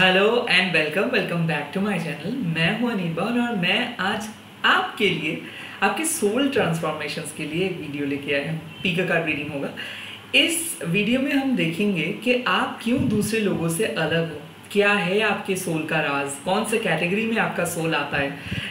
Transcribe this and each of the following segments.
Hello and welcome back to my channel. मैं हूं अनिर्बान और मैं आज आपके लिए आपके सोल ट्रांसफॉर्मेशंस के लिए एक वीडियो लेके आया हूं। पीका कार्ड रीडिंग होगा। इस वीडियो में हम देखेंगे कि आप क्यों दूसरे लोगों से अलग हो, क्या है आपके सोल का राज, कौन से कैटेगरी में आपका सोल आता है।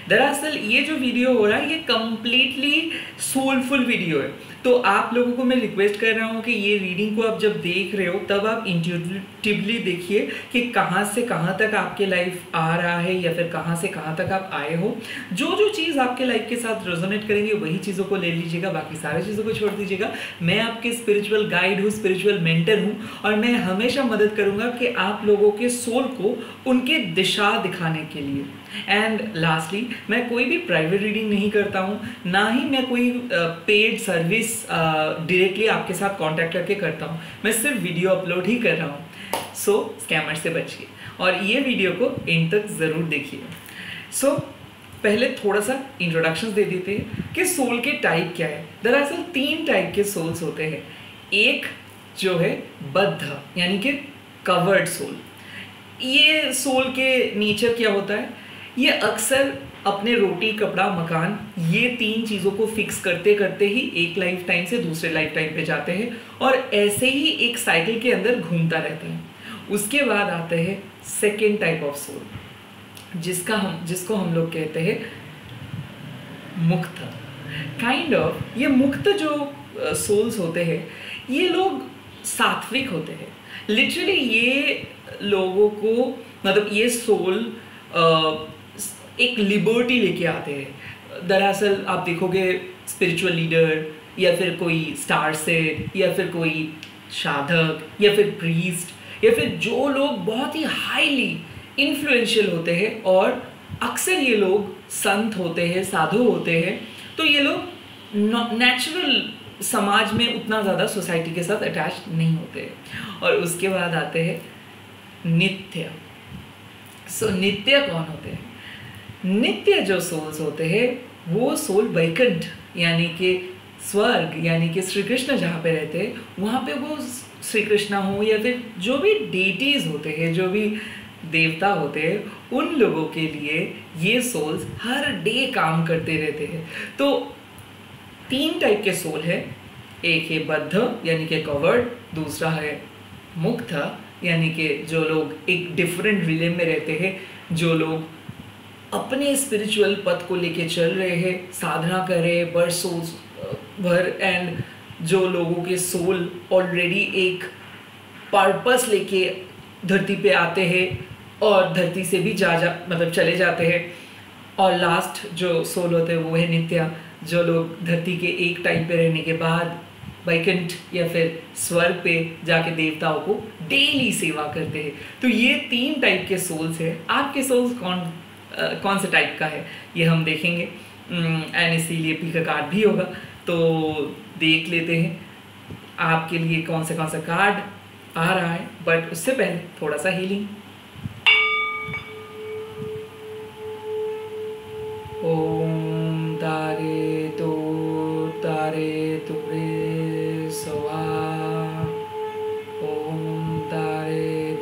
दरअसल ये जो वीडियो हो रहा है ये कम्प्लीटली सोलफुल वीडियो है। तो आप लोगों को मैं रिक्वेस्ट कर रहा हूँ कि ये रीडिंग को आप जब देख रहे हो तब आप इंट्यूटिवली देखिए कि कहाँ से कहाँ तक आपके लाइफ आ रहा है या फिर कहाँ से कहाँ तक आप आए हो। जो जो चीज़ आपके लाइफ के साथ रेजोनेट करेंगे वही चीज़ों को ले लीजिएगा, बाकी सारी चीज़ों को छोड़ दीजिएगा। मैं आपके स्पिरिचुअल गाइड हूँ, स्पिरिचुअल मेंटर हूँ और मैं हमेशा मदद करूँगा कि आप लोगों के सोल को उनके दिशा दिखाने के लिए। एंड लास्टली, मैं कोई भी प्राइवेट रीडिंग नहीं करता हूँ, ना ही मैं कोई पेड सर्विस डायरेक्टली आपके साथ कांटेक्ट करके करता हूँ। मैं सिर्फ वीडियो अपलोड ही कर रहा हूँ। सो स्कैमर से बचिए और ये वीडियो को एंड तक ज़रूर देखिए। सो पहले थोड़ा सा इंट्रोडक्शन दे देते हैं कि सोल के टाइप क्या है। दरअसल 3 टाइप के सोल्स होते हैं। एक जो है बद्ध यानी कि कवर्ड सोल। ये सोल के नेचर क्या होता है, ये अक्सर अपने रोटी कपड़ा मकान ये 3 चीज़ों को फिक्स करते करते ही एक लाइफ टाइम से दूसरे लाइफ टाइम पे जाते हैं और ऐसे ही एक साइकिल के अंदर घूमता रहता है। उसके बाद आते हैं सेकेंड टाइप ऑफ सोल जिसको हम लोग कहते हैं मुक्त। काइंड ऑफ ये मुक्त जो सोल्स होते हैं ये लोग सात्विक होते हैं। लिटरली ये लोगों को मतलब ये सोल एक लिबर्टी लेके आते हैं। दरअसल आप देखोगे स्पिरिचुअल लीडर या फिर कोई स्टार सेट या फिर कोई साधक या फिर प्रीस्ट या फिर जो लोग बहुत ही हाईली इन्फ्लुएंशियल होते हैं और अक्सर ये लोग संत होते हैं, साधु होते हैं, तो ये लोग नेचुरल समाज में उतना ज़्यादा सोसाइटी के साथ अटैच नहीं होते। और उसके बाद आते हैं नित्य। नित्य कौन होते हैं? नित्य जो सोल्स होते हैं वो सोल वैकुंठ यानी कि स्वर्ग यानी कि श्री कृष्ण जहाँ पे रहते हैं वहाँ पे वो श्री कृष्ण हो या फिर जो भी डेटीज होते हैं, जो भी देवता होते हैं, उन लोगों के लिए ये सोल्स हर डे काम करते रहते हैं। तो 3 टाइप के सोल है। एक है बद्ध यानी कि कवर्ड, दूसरा है मुक्त यानी कि जो लोग एक डिफरेंट रिले में रहते हैं, जो लोग अपने स्पिरिचुअल पथ को लेके चल रहे हैं, साधना कर रहे हैं बरसों भर, एंड जो लोगों के सोल ऑलरेडी एक पर्पस लेके धरती पे आते हैं और धरती से भी मतलब चले जाते हैं। और लास्ट जो सोल होते हैं वो है नित्य, जो लोग धरती के एक टाइम पे रहने के बाद वैकुंठ या फिर स्वर्ग पे जाके देवताओं को डेली सेवा करते हैं। तो ये 3 टाइप के सोल्स हैं। आपके सोल्स कौन से टाइप का है ये हम देखेंगे एंड इसीलिए पीका कार्ड भी होगा। तो देख लेते हैं आपके लिए कौन सा कार्ड आ रहा है, बट उससे पहले थोड़ा सा हीलिंग। ओम तारे तुरे सवा। ओम तारे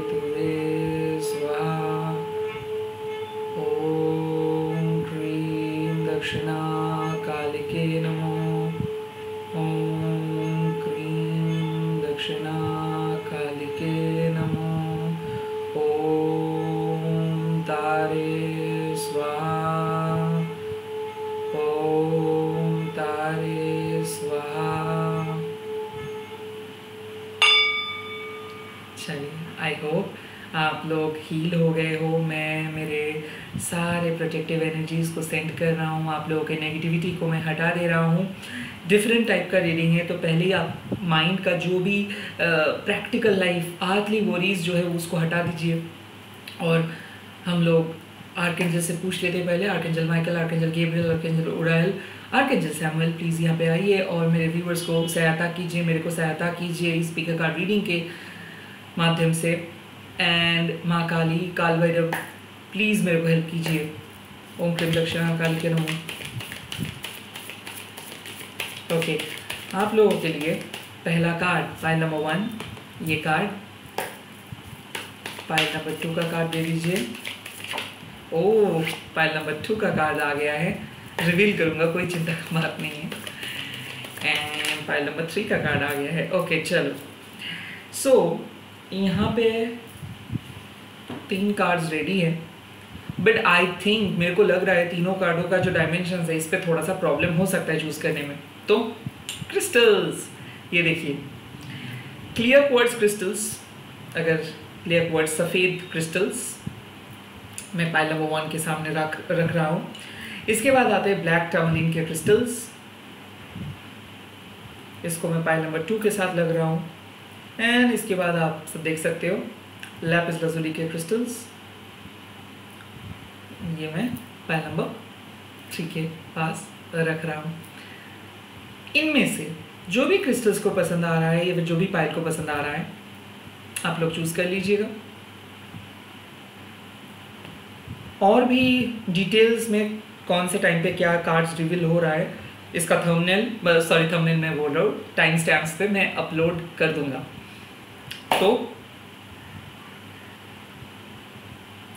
तुरे स्वा। ओम क्रीं दक्षिणा कालिके नमो। ओम क्रीं दक्षिणा कालिके नमो। ओम तारे स्वाहा। ओम तारे स्वाहा। चलिए, आई होप आप लोग हील हो गए हो। मैं मेरे सारे प्रोटेक्टिव एनर्जीज़ को सेंड कर रहा हूँ, आप लोगों के नेगेटिविटी को मैं हटा दे रहा हूँ। डिफरेंट टाइप का रीडिंग है, तो पहले ही आप माइंड का जो भी प्रैक्टिकल लाइफ आर्थली वरीज जो है उसको हटा दीजिए। और हम लोग आर्कएंजल से पूछ लेते हैं पहले। Archangel Michael, archangel Gabriel, archangel Uriel, archangel Samuel, please यहाँ पे आइए और मेरे व्यूवर्स को सहायता कीजिए, मेरे को सहायता कीजिए इस पीका कार्ड रीडिंग के माध्यम से। एंड माँ काली, काल भैरव, प्लीज़ मेरे को हेल्प कीजिए। ओम क्लीं दक्षिणा कालिके नमः। ओके, आप लोगों के लिए पहला कार्ड, फाइल नंबर 1, ये कार्ड पाइल नंबर 2 का कार्ड दे दीजिए। ओह, पाइल नंबर 2 का कार्ड आ गया है, रिवील करूँगा, कोई चिंता की बात नहीं है। एंड पाइल नंबर 3 का कार्ड आ गया है। ओके चलो, सो यहाँ पे 3 कार्ड्स रेडी है, बट आई थिंक मेरे को लग रहा है तीनों कार्डों का जो डायमेंशन है इस पर थोड़ा सा प्रॉब्लम हो सकता है चूज़ करने में। तो क्रिस्टल्स, ये देखिए क्लियर क्वार्ट्ज क्रिस्टल्स, अगर क्लियर क्वार्ट्ज सफ़ेद क्रिस्टल्स मैं पाइल नंबर 1 के सामने रख रहा हूँ। इसके बाद आते हैं ब्लैक टर्मलिन के क्रिस्टल्स, इसको मैं पाइल नंबर 2 के साथ लग रहा हूँ। एंड इसके बाद आप सब देख सकते हो लैपिस lazuli के क्रिस्टल्स, ये मैं पाइल नंबर 3 के पास रख रहा हूँ। इनमें से जो भी क्रिस्टल्स को पसंद आ रहा है या जो भी पाइल को पसंद आ रहा है आप लोग चूज़ कर लीजिएगा। और भी डिटेल्स में कौन से टाइम पे क्या कार्ड्स रिवील हो रहा है इसका थंबनेल मैं बोल रहा हूँ, टाइम स्टैम्प्स पे मैं अपलोड कर दूंगा, तो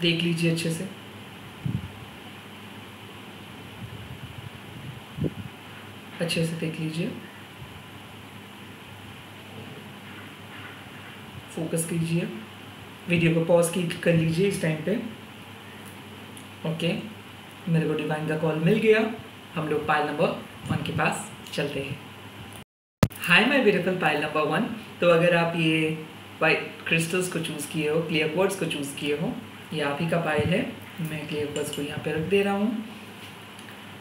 देख लीजिए अच्छे से। अच्छे से देख लीजिए, फोकस कीजिए, वीडियो को पॉज कर लीजिए इस टाइम पे। ओके, मेरे को डिवाइन का कॉल मिल गया, हम लोग पाइल नंबर 1 के पास चलते हैं। हाय माय ब्यूटीफुल पाइल नंबर 1। तो अगर आप ये वाइट क्रिस्टल्स को चूज़ किए हो, क्लियर क्वार्ट्ज को चूज़ किए हो, ये आप ही का पाइल है। मैं क्लियर क्वार्ट्ज को यहाँ पे रख दे रहा हूँ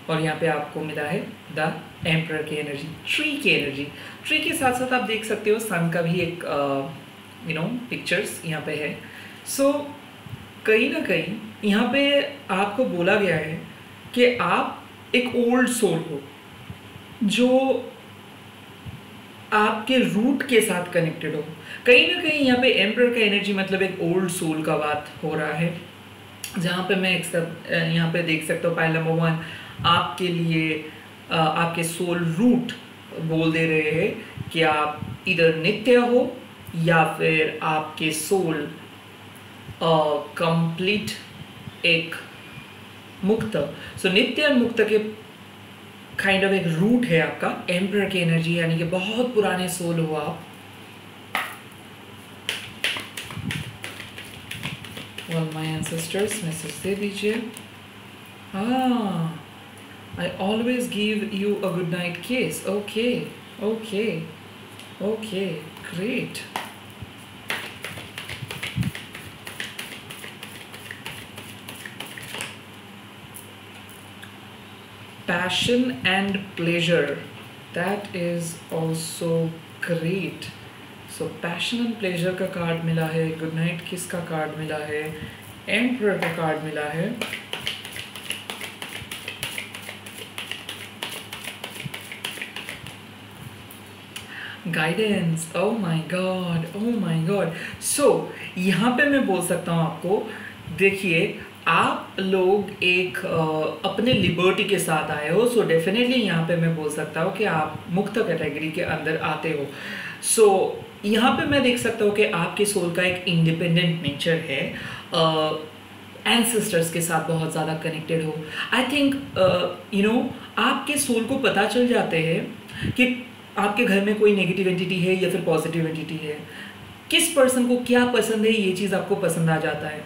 और यहाँ पे आपको मिला है द एम्परर की एनर्जी, ट्री की एनर्जी। ट्री के साथ साथ आप देख सकते हो सन का भी एक पिक्चर्स यहाँ पे है। सो कहीं ना कहीं यहाँ पे आपको बोला गया है कि आप एक ओल्ड सोल हो जो आपके रूट के साथ कनेक्टेड हो। कहीं ना कहीं यहाँ पे एम्परर का एनर्जी मतलब एक ओल्ड सोल का बात हो रहा है, जहाँ पे मैं यहाँ पे देख सकता हूँ पाइल नंबर 1 आपके लिए आपके सोल रूट बोल दे रहे हैं कि आप इधर नित्य हो या फिर आपके सोल कंप्लीट एक मुक्त। सो नित्य और मुक्त के काइंड ऑफ एक रूट है आपका एम्परर की एनर्जी, यानी कि बहुत पुराने सोल हो आप। Well, my ancestors मैसेज दे दीजिए। I always give you a good night kiss. Okay, great. Passion and pleasure, that is also great. So passion and pleasure का कार्ड मिला है, गुड नाइट किस का कार्ड मिला है, एम्परर का कार्ड मिला है। Guidance, oh my god. So यहाँ पे मैं बोल सकता हूँ आपको, देखिए आप लोग एक अपने लिबर्टी के साथ आए हो। सो डेफिनेटली यहाँ पे मैं बोल सकता हूँ कि आप मुक्त कैटेगरी के अंदर आते हो। सो यहाँ पे मैं देख सकता हूँ कि आपके सोल का एक इंडिपेंडेंट नेचर है, एंसेस्टर्स के साथ बहुत ज़्यादा कनेक्टेड हो। आई थिंक आपके सोल को पता चल जाते हैं कि आपके घर में कोई नेगेटिव एंटिटी है या फिर पॉजिटिव एंटिटी है, किस पर्सन को क्या पसंद है, ये चीज़ आपको पसंद आ जाता है।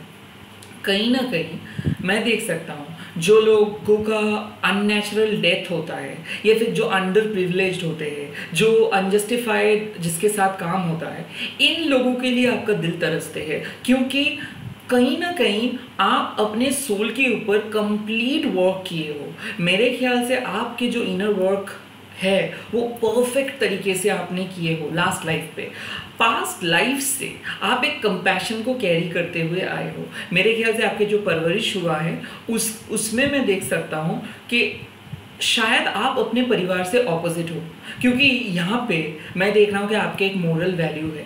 कहीं ना कहीं मैं देख सकता हूँ जो लोगों का अननेचुरल डेथ होता है या फिर जो अंडर प्रिविलेज्ड होते हैं, जो अनजस्टिफाइड जिसके साथ काम होता है, इन लोगों के लिए आपका दिल तरसते हैं, क्योंकि कहीं ना कहीं आप अपने सोल के ऊपर कंप्लीट वर्क किए हो। मेरे ख्याल से आपके जो इनर वर्क है वो परफेक्ट तरीके से आपने किए हो लास्ट लाइफ पे। पास्ट लाइफ से आप एक कंपैशन को कैरी करते हुए आए हो। मेरे ख्याल से आपके जो परवरिश हुआ है उसमें मैं देख सकता हूँ कि शायद आप अपने परिवार से ऑपोजिट हो, क्योंकि यहाँ पे मैं देख रहा हूँ कि आपके एक मोरल वैल्यू है।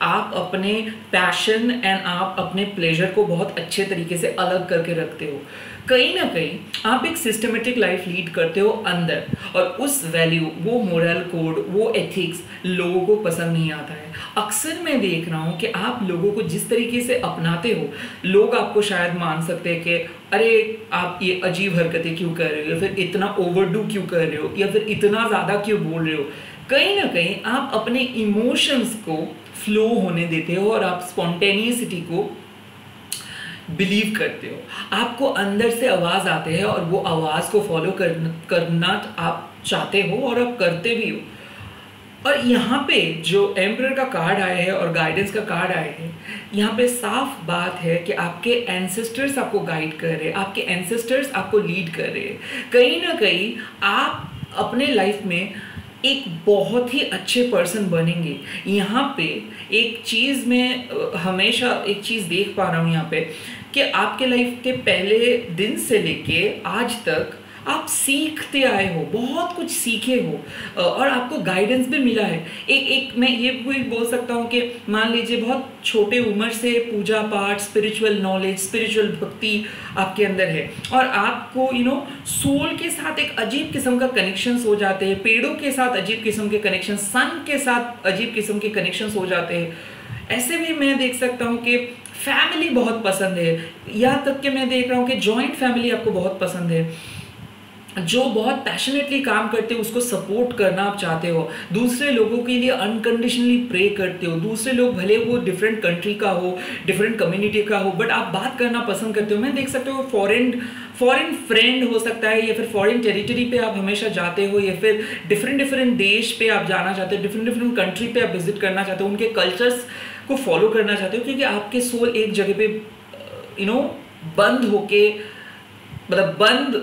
आप अपने पैशन एंड आप अपने प्लेजर को बहुत अच्छे तरीके से अलग करके रखते हो। कहीं ना कहीं आप एक सिस्टमेटिक लाइफ लीड करते हो अंदर, और उस वैल्यू, वो मोरल कोड, वो एथिक्स लोगों को पसंद नहीं आता है। अक्सर मैं देख रहा हूँ कि आप लोगों को जिस तरीके से अपनाते हो, लोग आपको शायद मान सकते हैं कि अरे आप ये अजीब हरकतें क्यों कर रहे हो, या फिर इतना ओवरडू क्यों कर रहे हो, या फिर इतना ज़्यादा क्यों बोल रहे हो। कहीं ना कहीं आप अपने इमोशंस को फ्लो होने देते हो और आप स्पॉन्टेनियसिटी को बिलीव करते हो। आपको अंदर से आवाज़ आते हैं और वो आवाज़ को फॉलो करना आप चाहते हो और आप करते भी हो। और यहाँ पे जो एम्परर का कार्ड आया है और गाइडेंस का कार्ड आया है, यहाँ पे साफ बात है कि आपके एंसेस्टर्स आपको गाइड कर रहे हैं, आपके एंसेस्टर्स आपको लीड कर रहे हैं। कहीं ना कहीं आप अपने लाइफ में एक बहुत ही अच्छे पर्सन बनेंगे। यहाँ पे एक चीज़ में हमेशा एक चीज़ देख पा रहा हूँ यहाँ पे, कि आपके लाइफ के पहले दिन से लेके आज तक आप सीखते आए हो, बहुत कुछ सीखे हो और आपको गाइडेंस भी मिला है। एक मैं ये भी बोल सकता हूँ कि मान लीजिए बहुत छोटे उम्र से पूजा पाठ, स्पिरिचुअल नॉलेज, स्पिरिचुअल भक्ति आपके अंदर है, और आपको सोल के साथ एक अजीब किस्म का कनेक्शंस हो जाते हैं, पेड़ों के साथ अजीब किस्म के कनेक्शन, सन के साथ अजीब किस्म के कनेक्शंस हो जाते हैं। ऐसे भी मैं देख सकता हूँ कि फैमिली बहुत पसंद है, यहाँ तक कि मैं देख रहा हूँ कि जॉइंट फैमिली आपको बहुत पसंद है। जो बहुत पैशनेटली काम करते हो उसको सपोर्ट करना आप चाहते हो, दूसरे लोगों के लिए अनकंडीशनली प्रे करते हो। दूसरे लोग भले वो डिफरेंट कंट्री का हो, डिफरेंट कम्युनिटी का हो, बट आप बात करना पसंद करते हो। मैं देख सकते हो फॉरेन फ्रेंड हो सकता है, या फिर फॉरेन टेरिटरी पे आप हमेशा जाते हो, या फिर डिफरेंट देश पे आप जाना चाहते हो, डिफरेंट कंट्री पे आप विजिट करना चाहते हो, उनके कल्चर्स को फॉलो करना चाहते हो, क्योंकि आपके सोल एक जगह पे बंद होके, मतलब बंद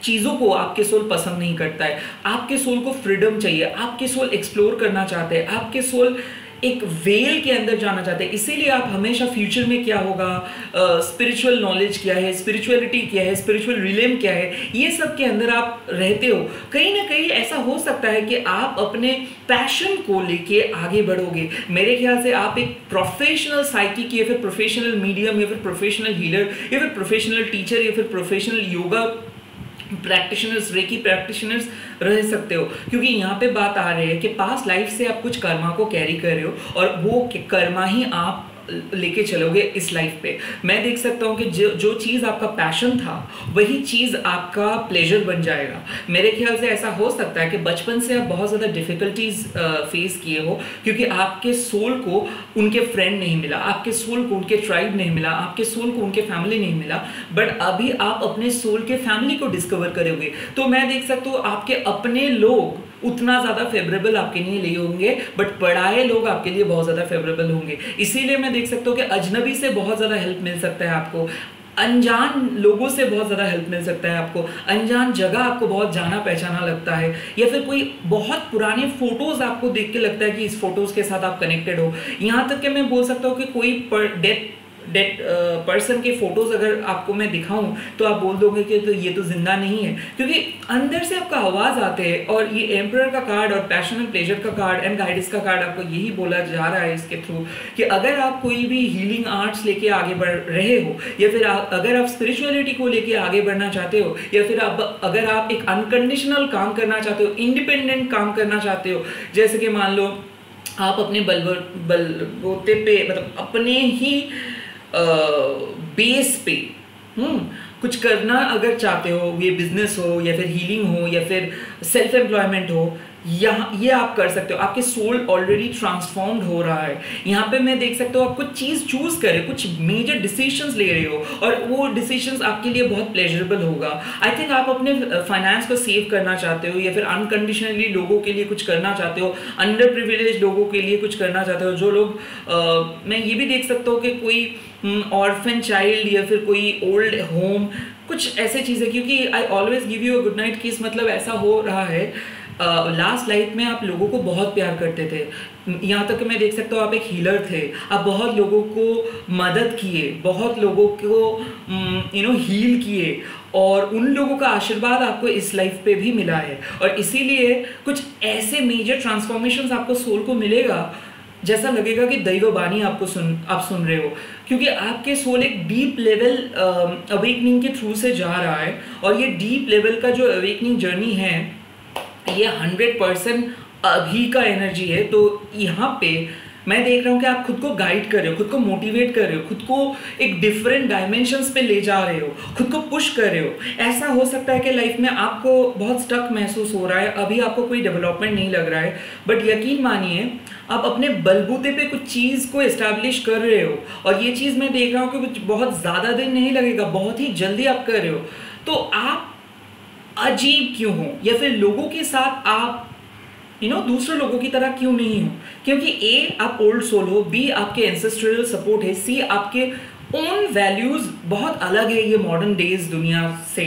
चीज़ों को आपके सोल पसंद नहीं करता है। आपके सोल को फ्रीडम चाहिए, आपके सोल एक्सप्लोर करना चाहते हैं, आपके सोल एक वेल के अंदर जाना चाहते हैं। इसीलिए आप हमेशा फ्यूचर में क्या होगा, स्पिरिचुअल नॉलेज क्या है, स्पिरिचुअलिटी क्या है, स्पिरिचुअल रिलेम क्या है, ये सब के अंदर आप रहते हो। कहीं ना कहीं ऐसा हो सकता है कि आप अपने पैशन को लेके आगे बढ़ोगे। मेरे ख्याल से आप एक प्रोफेशनल साइकिक, या फिर प्रोफेशनल मीडियम, या फिर प्रोफेशनल हीलर, या फिर प्रोफेशनल टीचर, या फिर professional yoga practitioners, reiki practitioners रह सकते हो। क्योंकि यहाँ पे बात आ रही है कि पास्ट लाइफ से आप कुछ कर्मा को कैरी कर रहे हो, और वो कर्मा ही आप लेके चलोगे इस लाइफ पे। मैं देख सकता हूँ कि जो चीज़ आपका पैशन था वही चीज़ आपका प्लेजर बन जाएगा। मेरे ख्याल से ऐसा हो सकता है कि बचपन से आप बहुत ज़्यादा डिफ़िकल्टीज फेस किए हो, क्योंकि आपके सोल को उनके फ्रेंड नहीं मिला, आपके सोल को उनके ट्राइब नहीं मिला, आपके सोल को उनके फैमिली नहीं मिला, बट अभी आप अपने सोल के फैमिली को डिस्कवर करोगे। तो मैं देख सकता हूँ आपके अपने लोग उतना ज़्यादा फेवरेबल आपके लिए नहीं होंगे, बट पढ़ाए लोग आपके लिए बहुत ज़्यादा फेवरेबल होंगे। इसीलिए मैं देख सकता हूँ कि अजनबी से बहुत ज़्यादा हेल्प मिल सकता है आपको, अनजान लोगों से बहुत ज़्यादा हेल्प मिल सकता है आपको, अनजान जगह आपको बहुत जाना पहचाना लगता है, या फिर कोई बहुत पुराने फोटोज़ आपको देख के लगता है कि इस फोटोज़ के साथ आप कनेक्टेड हो। यहाँ तक कि मैं बोल सकता हूँ कि कोई डेड पर्सन के फोटोज़ अगर आपको मैं दिखाऊं तो आप बोल दोगे कि तो ये तो जिंदा नहीं है, क्योंकि अंदर से आपका आवाज़ आते हैं। और ये एम्परर का कार्ड और पैशन एंड प्लेजर का कार्ड एंड गाइडेंस का कार्ड आपको यही बोला जा रहा है इसके थ्रू कि अगर आप कोई भी हीलिंग आर्ट्स लेके आगे बढ़ रहे हो, या फिर अगर आप स्पिरिचुअलिटी को लेके आगे बढ़ना चाहते हो, या फिर अगर आप एक अनकंडीशनल काम करना चाहते हो, इंडिपेंडेंट काम करना चाहते हो, जैसे कि मान लो आप अपने बलबूते पे, मतलब अपने ही बेस पे कुछ करना अगर चाहते हो, ये बिजनेस हो, या फिर हीलिंग हो, या फिर सेल्फ एम्प्लॉयमेंट हो, यहाँ ये आप कर सकते हो। आपके सोल ऑलरेडी ट्रांसफॉर्म्ड हो रहा है। यहाँ पे मैं देख सकता हूँ आप कुछ चीज़ चूज करें, कुछ मेजर डिसीजंस ले रहे हो, और वो डिसीजंस आपके लिए बहुत प्लेजरेबल होगा। आई थिंक आप अपने फाइनेंस को सेव करना चाहते हो, या फिर अनकंडीशनली लोगों के लिए कुछ करना चाहते हो, अंडर प्रिविलेज लोगों के लिए कुछ करना चाहते हो। जो लोग मैं ये भी देख सकता हूँ कि कोई ऑर्फन चाइल्ड, या फिर कोई ओल्ड होम, कुछ ऐसे चीज़ें, क्योंकि I always give you a good night किस, मतलब ऐसा हो रहा है लास्ट लाइफ में आप लोगों को बहुत प्यार करते थे। यहाँ तक कि मैं देख सकता हूँ आप एक हीलर थे, आप बहुत लोगों को मदद किए, बहुत लोगों को हील किए, और उन लोगों का आशीर्वाद आपको इस लाइफ पे भी मिला है। और इसीलिए कुछ ऐसे मेजर ट्रांसफॉर्मेशंस आपको सोल को मिलेगा जैसा लगेगा कि दैव वाणी आप सुन रहे हो, क्योंकि आपके सोल एक डीप लेवल अवेकनिंग के थ्रू से जा रहा है। और ये डीप लेवल का जो अवेकनिंग जर्नी है ये 100% अभी का एनर्जी है। तो यहाँ पे मैं देख रहा हूँ कि आप खुद को गाइड कर रहे हो, खुद को मोटिवेट कर रहे हो, खुद को एक डिफरेंट डायमेंशंस पे ले जा रहे हो, खुद को पुश कर रहे हो। ऐसा हो सकता है कि लाइफ में आपको बहुत स्टक महसूस हो रहा है, अभी आपको कोई डेवलपमेंट नहीं लग रहा है, बट यकीन मानिए आप अपने बलबूते पे कुछ चीज़ को एस्टैब्लिश कर रहे हो। और ये चीज़ मैं देख रहा हूँ कि बहुत ज़्यादा दिन नहीं लगेगा, बहुत ही जल्दी आप कर रहे हो। तो आप अजीब क्यों हो, या फिर लोगों के साथ आप दूसरे लोगों की तरह क्यों नहीं हो? क्योंकि ए आप ओल्ड सोल हो, बी आपके एंसेस्ट्रल सपोर्ट है, सी आपके ओन वैल्यूज बहुत अलग है ये मॉडर्न डेज दुनिया से,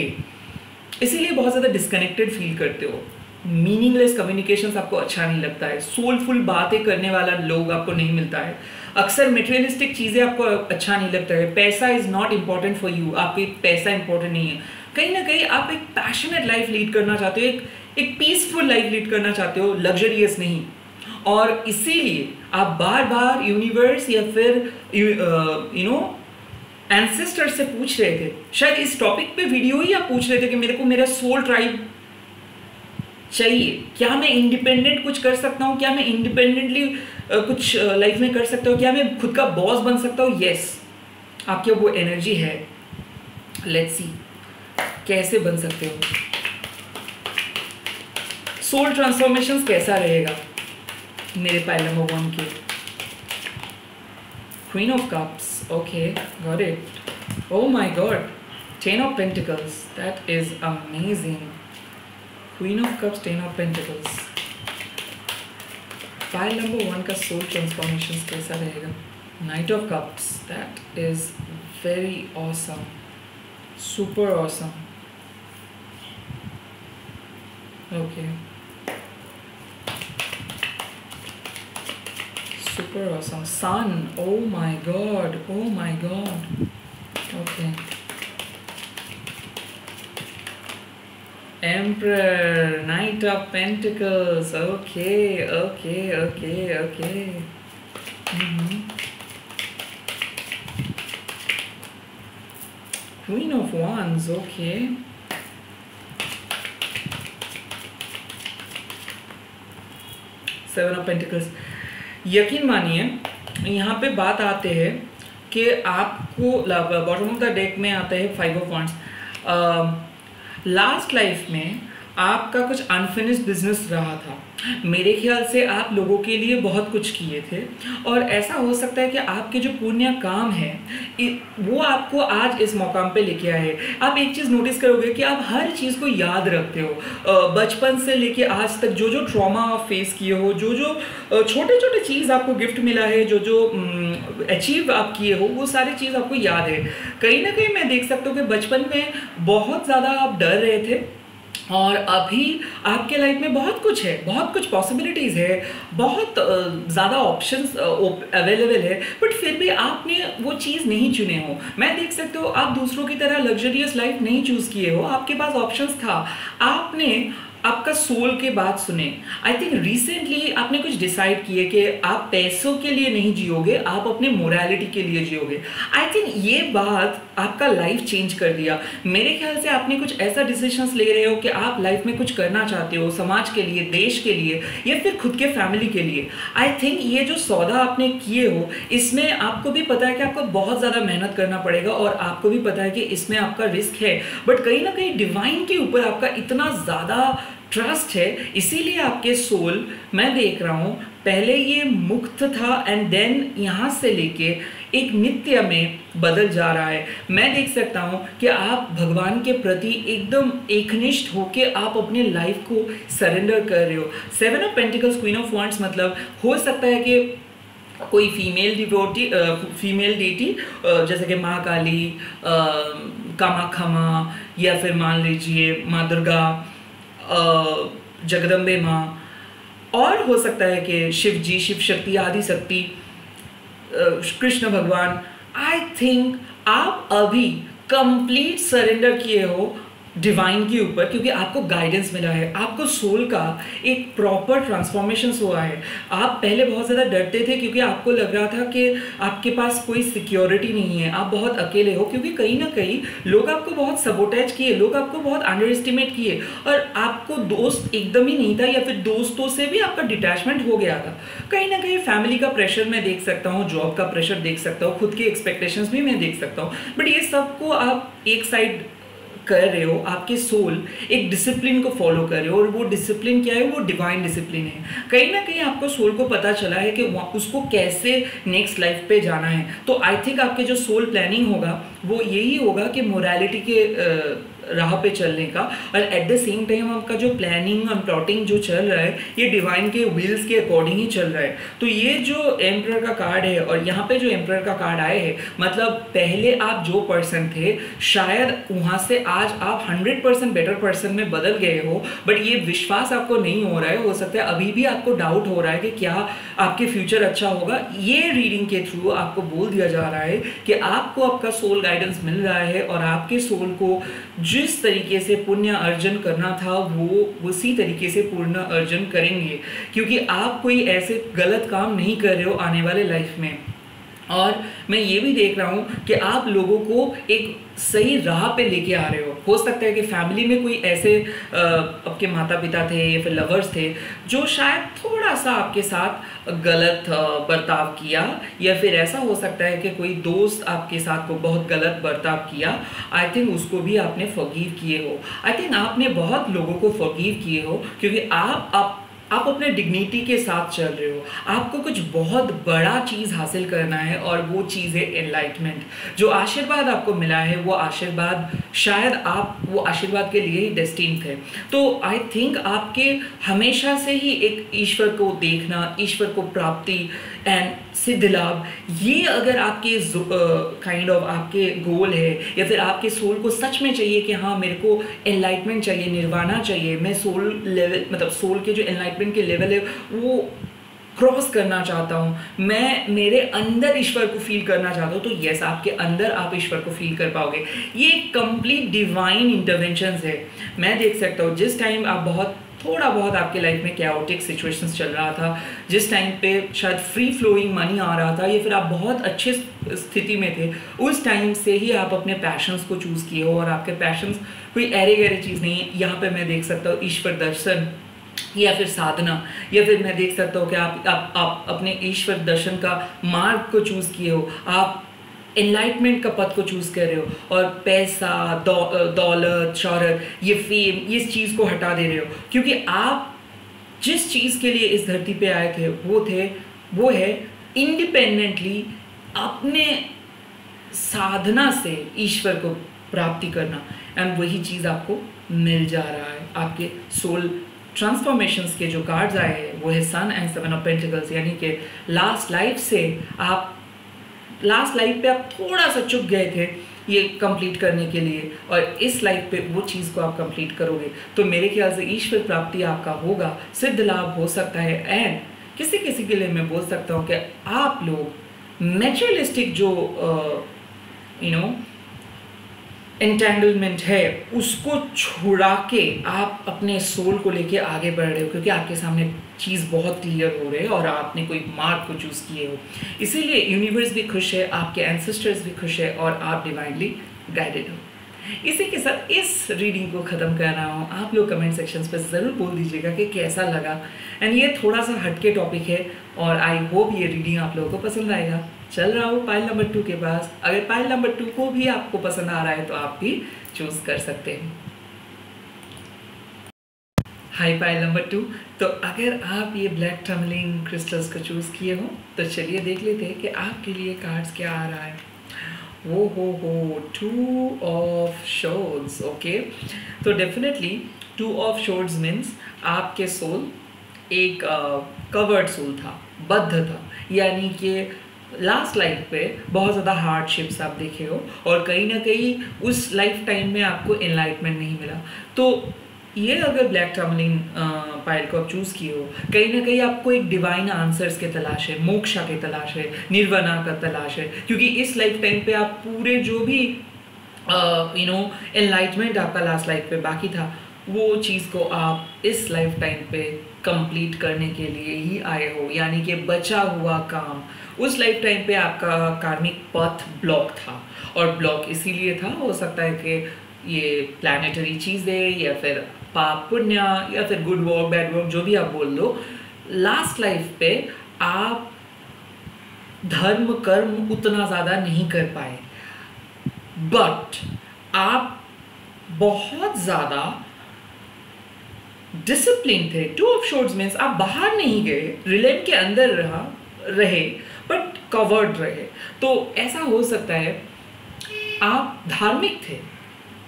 इसीलिए बहुत ज़्यादा डिस्कनेक्टेड फील करते हो। मीनिंगलेस कम्युनिकेशंस आपको अच्छा नहीं लगता है, सोलफुल बातें करने वाला लोग आपको नहीं मिलता है, अक्सर मटेरियलिस्टिक चीज़ें आपको अच्छा नहीं लगता है, पैसा is not important for you, आपके पैसा इंपॉर्टेंट नहीं है। कहीं ना कहीं आप एक पैशनेट लाइफ लीड करना चाहते हो, एक पीसफुल लाइफ लीड करना चाहते हो, लग्जरियस नहीं। और इसीलिए आप बार बार यूनिवर्स या फिर एंसेस्टर से पूछ रहे थे, शायद इस टॉपिक पे वीडियो ही आप पूछ रहे थे कि मेरे को मेरा सोल ट्राइब चाहिए, क्या मैं इंडिपेंडेंट कुछ कर सकता हूँ, क्या मैं इंडिपेंडेंटली कुछ लाइफ में कर सकता हूँ, क्या मैं खुद का बॉस बन सकता हूँ? यस, आपके वो एनर्जी है। लेट्स सी कैसे बन सकते हो। सोल ट्रांसफॉर्मेशन कैसा रहेगा मेरे पाइल नंबर 1 के? Queen of cups, okay, got it. Oh my God, 10 of pentacles, that is amazing. Queen of cups, 10 of pentacles. Pile number 1 का सोल ट्रांसफॉर्मेशन कैसा रहेगा? Night of cups, that is very awesome, super awesome. Okay, super awesome. Sun, oh my god, oh my god. Okay, Emperor, Knight of Pentacles. Okay. Queen of Wands, okay. Seven of Pentacles. यकीन मानिए यहाँ पे बात आते हैं कि आपको bottom of the deck में आता है 5 ऑफ वांड्स। लास्ट लाइफ में आपका कुछ अनफिनिश्ड बिजनेस रहा था, मेरे ख्याल से आप लोगों के लिए बहुत कुछ किए थे, और ऐसा हो सकता है कि आपके जो पुण्य काम है वो आपको आज इस मौकाम पे लेके आए। आप एक चीज़ नोटिस करोगे कि आप हर चीज़ को याद रखते हो, बचपन से लेके आज तक जो जो ट्रॉमा आप फेस किए हो, जो जो छोटे छोटे चीज़ आपको गिफ्ट मिला है, जो जो अचीव आप किए हो, वो सारी चीज़ आपको याद है। कहीं ना कहीं मैं देख सकता हूँ कि बचपन में बहुत ज़्यादा आप डर रहे थे, और अभी आपके लाइफ में बहुत कुछ है, बहुत कुछ पॉसिबिलिटीज़ है, बहुत ज़्यादा ऑप्शंस अवेलेबल है, बट फिर भी आपने वो चीज़ नहीं चुने हो। मैं देख सकते हो आप दूसरों की तरह लग्जरियस लाइफ नहीं चूज़ किए हो, आपके पास ऑप्शंस था, आपने आपका सोल के बात सुने। आई थिंक रिसेंटली आपने कुछ डिसाइड किए कि आप पैसों के लिए नहीं जियोगे, आप अपने मोरालिटी के लिए जियोगे। आई थिंक ये बात आपका लाइफ चेंज कर दिया। मेरे ख्याल से आपने कुछ ऐसा डिसीजंस ले रहे हो कि आप लाइफ में कुछ करना चाहते हो, समाज के लिए, देश के लिए, या फिर खुद के फैमिली के लिए। आई थिंक ये जो सौदा आपने किए हो, इसमें आपको भी पता है कि आपको बहुत ज़्यादा मेहनत करना पड़ेगा, और आपको भी पता है कि इसमें आपका रिस्क है, बट कहीं ना कहीं डिवाइन के ऊपर आपका इतना ज़्यादा ट्रस्ट है, इसीलिए आपके सोल, मैं देख रहा हूँ, पहले ये मुक्त था एंड देन यहाँ से लेके एक नित्य में बदल जा रहा है। मैं देख सकता हूँ कि आप भगवान के प्रति एकदम एकनिष्ठ होके आप अपने लाइफ को सरेंडर कर रहे हो। 7 of pentacles, queen of wands, मतलब हो सकता है कि कोई फीमेल डेटी जैसे कि माँ काली, कामाख्या, या फिर मान लीजिए माँ दुर्गा, जगदम्बे माँ, और हो सकता है कि शिव जी, शिव शक्ति, आदि शक्ति, कृष्ण भगवान। आई थिंक आप अभी कंप्लीट सरेंडर किए हो डिवाइन के ऊपर, क्योंकि आपको गाइडेंस मिला है, आपको सोल का एक प्रॉपर ट्रांसफॉर्मेशन हुआ है। आप पहले बहुत ज़्यादा डरते थे क्योंकि आपको लग रहा था कि आपके पास कोई सिक्योरिटी नहीं है, आप बहुत अकेले हो, क्योंकि कहीं ना कहीं लोग आपको बहुत सबोटेज किए, लोग आपको बहुत अंडर एस्टिमेट किए, और आपको दोस्त एकदम ही नहीं था, या फिर दोस्तों से भी आपका डिटैचमेंट हो गया था। कहीं ना कहीं फैमिली का प्रेशर मैं देख सकता हूँ, जॉब का प्रेशर देख सकता हूँ, खुद के एक्सपेक्टेशंस भी मैं देख सकता हूँ, बट ये सबको आप एक साइड कर रहे हो। आपके सोल एक डिसिप्लिन को फॉलो कर रहे हो, और वो डिसिप्लिन क्या है? वो डिवाइन डिसिप्लिन है। कहीं ना कहीं आपको सोल को पता चला है कि उसको कैसे नेक्स्ट लाइफ पे जाना है। तो आई थिंक आपके जो सोल प्लानिंग होगा वो यही होगा कि मोरालिटी के राह पे चलने का, और एट द सेम टाइम आपका जो प्लानिंग और प्लॉटिंग जो चल रहा है ये डिवाइन के विल्स के अकॉर्डिंग ही चल रहा है। तो ये जो एम्परर का कार्ड है, और यहाँ पे जो एम्परर का कार्ड आए हैं, मतलब पहले आप जो पर्सन थे शायद वहाँ से आज आप 100% बेटर पर्सन में बदल गए हो, बट ये विश्वास आपको नहीं हो रहा है। हो सकता है अभी भी आपको डाउट हो रहा है कि क्या आपके फ्यूचर अच्छा होगा। ये रीडिंग के थ्रू आपको बोल दिया जा रहा है कि आपको आपका सोल गाइडेंस मिल रहा है, और आपके सोल को जिस तरीके से पुण्य अर्जन करना था वो उसी तरीके से पुण्य अर्जन करेंगे, क्योंकि आप कोई ऐसे गलत काम नहीं कर रहे हो आने वाले लाइफ में। और मैं ये भी देख रहा हूँ कि आप लोगों को एक सही राह पे लेके आ रहे हो सकता है कि फैमिली में कोई ऐसे आपके माता पिता थे या फिर लवर्स थे जो शायद थोड़ा सा आपके साथ गलत बर्ताव किया, या फिर ऐसा हो सकता है कि कोई दोस्त आपके साथ को बहुत गलत बर्ताव किया। आई थिंक उसको भी आपने फॉरगिव किए हो। आई थिंक आपने बहुत लोगों को फॉरगिव किए हो, क्योंकि आप अपने डिग्निटी के साथ चल रहे हो। आपको कुछ बहुत बड़ा चीज़ हासिल करना है, और वो चीज़ है एनलाइटमेंट। जो आशीर्वाद आपको मिला है वो आशीर्वाद शायद आप वो आशीर्वाद के लिए ही डेस्टिन्ड थे। तो आई थिंक आपके हमेशा से ही एक ईश्वर को देखना, ईश्वर को प्राप्ति एंड सिद्ध लाभ, ये अगर आपके काइंड ऑफ आपके गोल है, या फिर आपके सोल को सच में चाहिए कि हाँ मेरे को एनलाइटमेंट चाहिए, निर्वाणा चाहिए, मैं सोल लेवल मतलब सोल के जो एनलाइटमेंट के लेवल है वो क्रॉस करना चाहता हूँ, मैं मेरे अंदर ईश्वर को फील करना चाहता हूँ, तो यस आपके अंदर आप ईश्वर को फील कर पाओगे। ये कंप्लीट डिवाइन इंटरवेंशंस है। मैं देख सकता हूँ जिस टाइम आप थोड़ा बहुत आपके लाइफ में कैओटिक सिचुएशंस चल रहा था, जिस टाइम पे शायद फ्री फ्लोइंग मनी आ रहा था, या फिर आप बहुत अच्छे स्थिति में थे, उस टाइम से ही आप अपने पैशंस को चूज़ किए हो। और आपके पैशंस कोई ऐरे गहरे चीज़ नहीं है। यहाँ पे मैं देख सकता हूँ ईश्वर दर्शन या फिर साधना, या फिर मैं देख सकता हूँ कि आप अपने ईश्वर दर्शन का मार्ग को चूज़ किए हो, आप एनलाइटमेंट का पथ को चूज़ कर रहे हो, और पैसा दौलत शौहरत ये फेम ये इस चीज़ को हटा दे रहे हो, क्योंकि आप जिस चीज़ के लिए इस धरती पे आए थे वो है इंडिपेंडेंटली अपने साधना से ईश्वर को प्राप्ति करना, एंड वही चीज़ आपको मिल जा रहा है। आपके सोल ट्रांसफॉर्मेशंस के जो कार्ड्स आए हैं वो है सन एंड 7 ऑफ पेंटिकल्स, यानी कि लास्ट लाइफ पे आप थोड़ा सा चुक गए थे ये कंप्लीट करने के लिए, और इस लाइफ पे वो चीज़ को आप कंप्लीट करोगे। तो मेरे ख्याल से ईश्वर प्राप्ति आपका होगा, सिद्ध लाभ हो सकता है, एंड किसी किसी के लिए मैं बोल सकता हूँ कि आप लोग मैटेरियलिस्टिक जो एंटेंगलमेंट है उसको छुड़ा के आप अपने सोल को लेके आगे बढ़ रहे हो, क्योंकि आपके सामने चीज़ बहुत क्लियर हो रही है और आपने कोई मार्ग को चूज़ किए हो। इसीलिए यूनिवर्स भी खुश है, आपके एंसेस्टर्स भी खुश है, और आप डिवाइनली गाइडेड हो। इसी के साथ इस रीडिंग को ख़त्म कर रहा हूँ। आप लोग कमेंट सेक्शंस पर ज़रूर बोल दीजिएगा कि कैसा लगा, एंड ये थोड़ा सा हटके टॉपिक है, और आई होप ये रीडिंग आप लोगों को पसंद आएगा। चल रहा हूँ पाइल नंबर 2 के पास। अगर पाइल नंबर 2 को भी आपको पसंद आ रहा है तो आप भी चूज़ कर सकते हैं। High pile number 2। तो अगर आप ये ब्लैक टर्मलिन क्रिस्टल्स को चूज़ किए हो तो चलिए देख लेते हैं कि आपके लिए कार्ड्स क्या आ रहा है। वो हो 2 ऑफ शोर्ड्स। ओके, तो डेफिनेटली 2 ऑफ शोर्ड्स मीन्स आपके सोल एक कवर्ड सोल था, बद्ध था, यानी कि लास्ट लाइफ पे बहुत ज़्यादा हार्डशिप्स आप देखे हो, और कहीं ना कहीं उस लाइफ टाइम में आपको एनलाइटमेंट नहीं मिला। तो ये अगर ब्लैक टर्मलिन पाइल को आप चूज़ किए हो, कहीं ना कहीं आपको एक डिवाइन आंसर्स के तलाश है, मोक्षा के तलाश है, निर्वाणा का तलाश है, क्योंकि इस लाइफ टाइम पे आप पूरे जो भी एनलाइटमेंट आपका लास्ट लाइफ पे बाकी था, वो चीज़ को आप इस लाइफ टाइम पे कंप्लीट करने के लिए ही आए हो, यानी कि बचा हुआ काम। उस लाइफ टाइम पे आपका कार्मिक पथ ब्लॉक था, और ब्लॉक इसीलिए था, हो सकता है कि ये प्लानिटरी चीज़ें या फिर पाप पुण्य या फिर गुड वर्क बैड वर्क जो भी आप बोल दो, लास्ट लाइफ पे आप धर्म कर्म उतना ज़्यादा नहीं कर पाए, बट आप बहुत ज़्यादा डिसिप्लिन थे। टू ऑफ शॉर्ट्स मीन्स आप बाहर नहीं गए, रिलेम के अंदर रहे बट कवर्ड रहे। तो ऐसा हो सकता है आप धार्मिक थे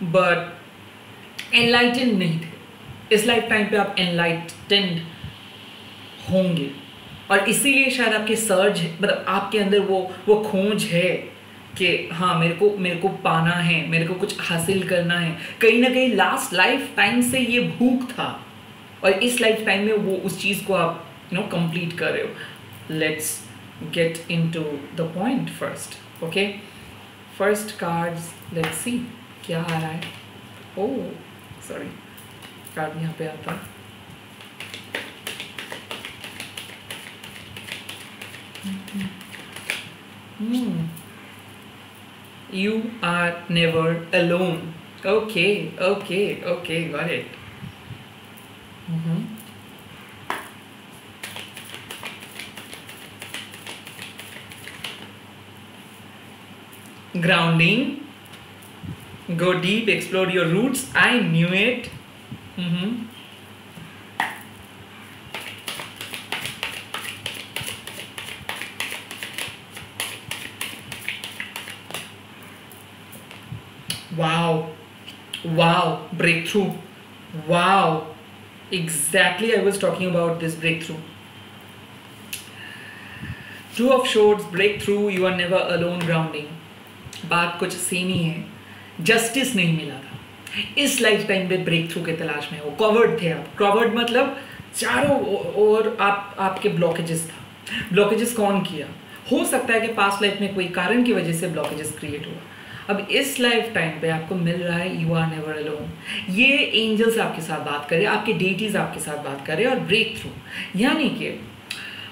बट एनलाइटेंड नहीं थे। इस लाइफ टाइम पे आप एनलाइटेंड होंगे, और इसीलिए शायद आपके सर्ज, मतलब आपके अंदर वो खोज है कि हाँ मेरे को पाना है, मेरे को कुछ हासिल करना है। कहीं ना कहीं लास्ट लाइफ टाइम से ये भूख था, और इस लाइफ टाइम में वो उस चीज़ को आप कंप्लीट कर रहे हो। Let's get into the point first. Okay, first cards, let's see क्या आ रहा है। ओह सॉरी, कार्ड यहाँ पे आता है। You are never alone. Okay, got it. Grounding. Go deep, explore your roots. I knew it. Wow, breakthrough. Wow, exactly, I was talking about this breakthrough. Two of Swords, breakthrough, you are never alone, grounding. बात कुछ same ही है। Justice नहीं मिला था इस life time पे, break through के तलाश में हो, कवर्ड थे आप। कवर्ड मतलब चारों ओर आपके ब्लॉकेजेस था। ब्लॉकेजेस कौन किया? हो सकता है कि पास्ट लाइफ में कोई कारण की वजह से ब्लॉकेजेस क्रिएट हुआ। अब इस लाइफ टाइम पे आपको मिल रहा है यू आर नेवर अलोन। ये एंजल्स आपके साथ बात करें, आपके डेटीज आपके साथ बात करें, और ब्रेक थ्रू, यानी कि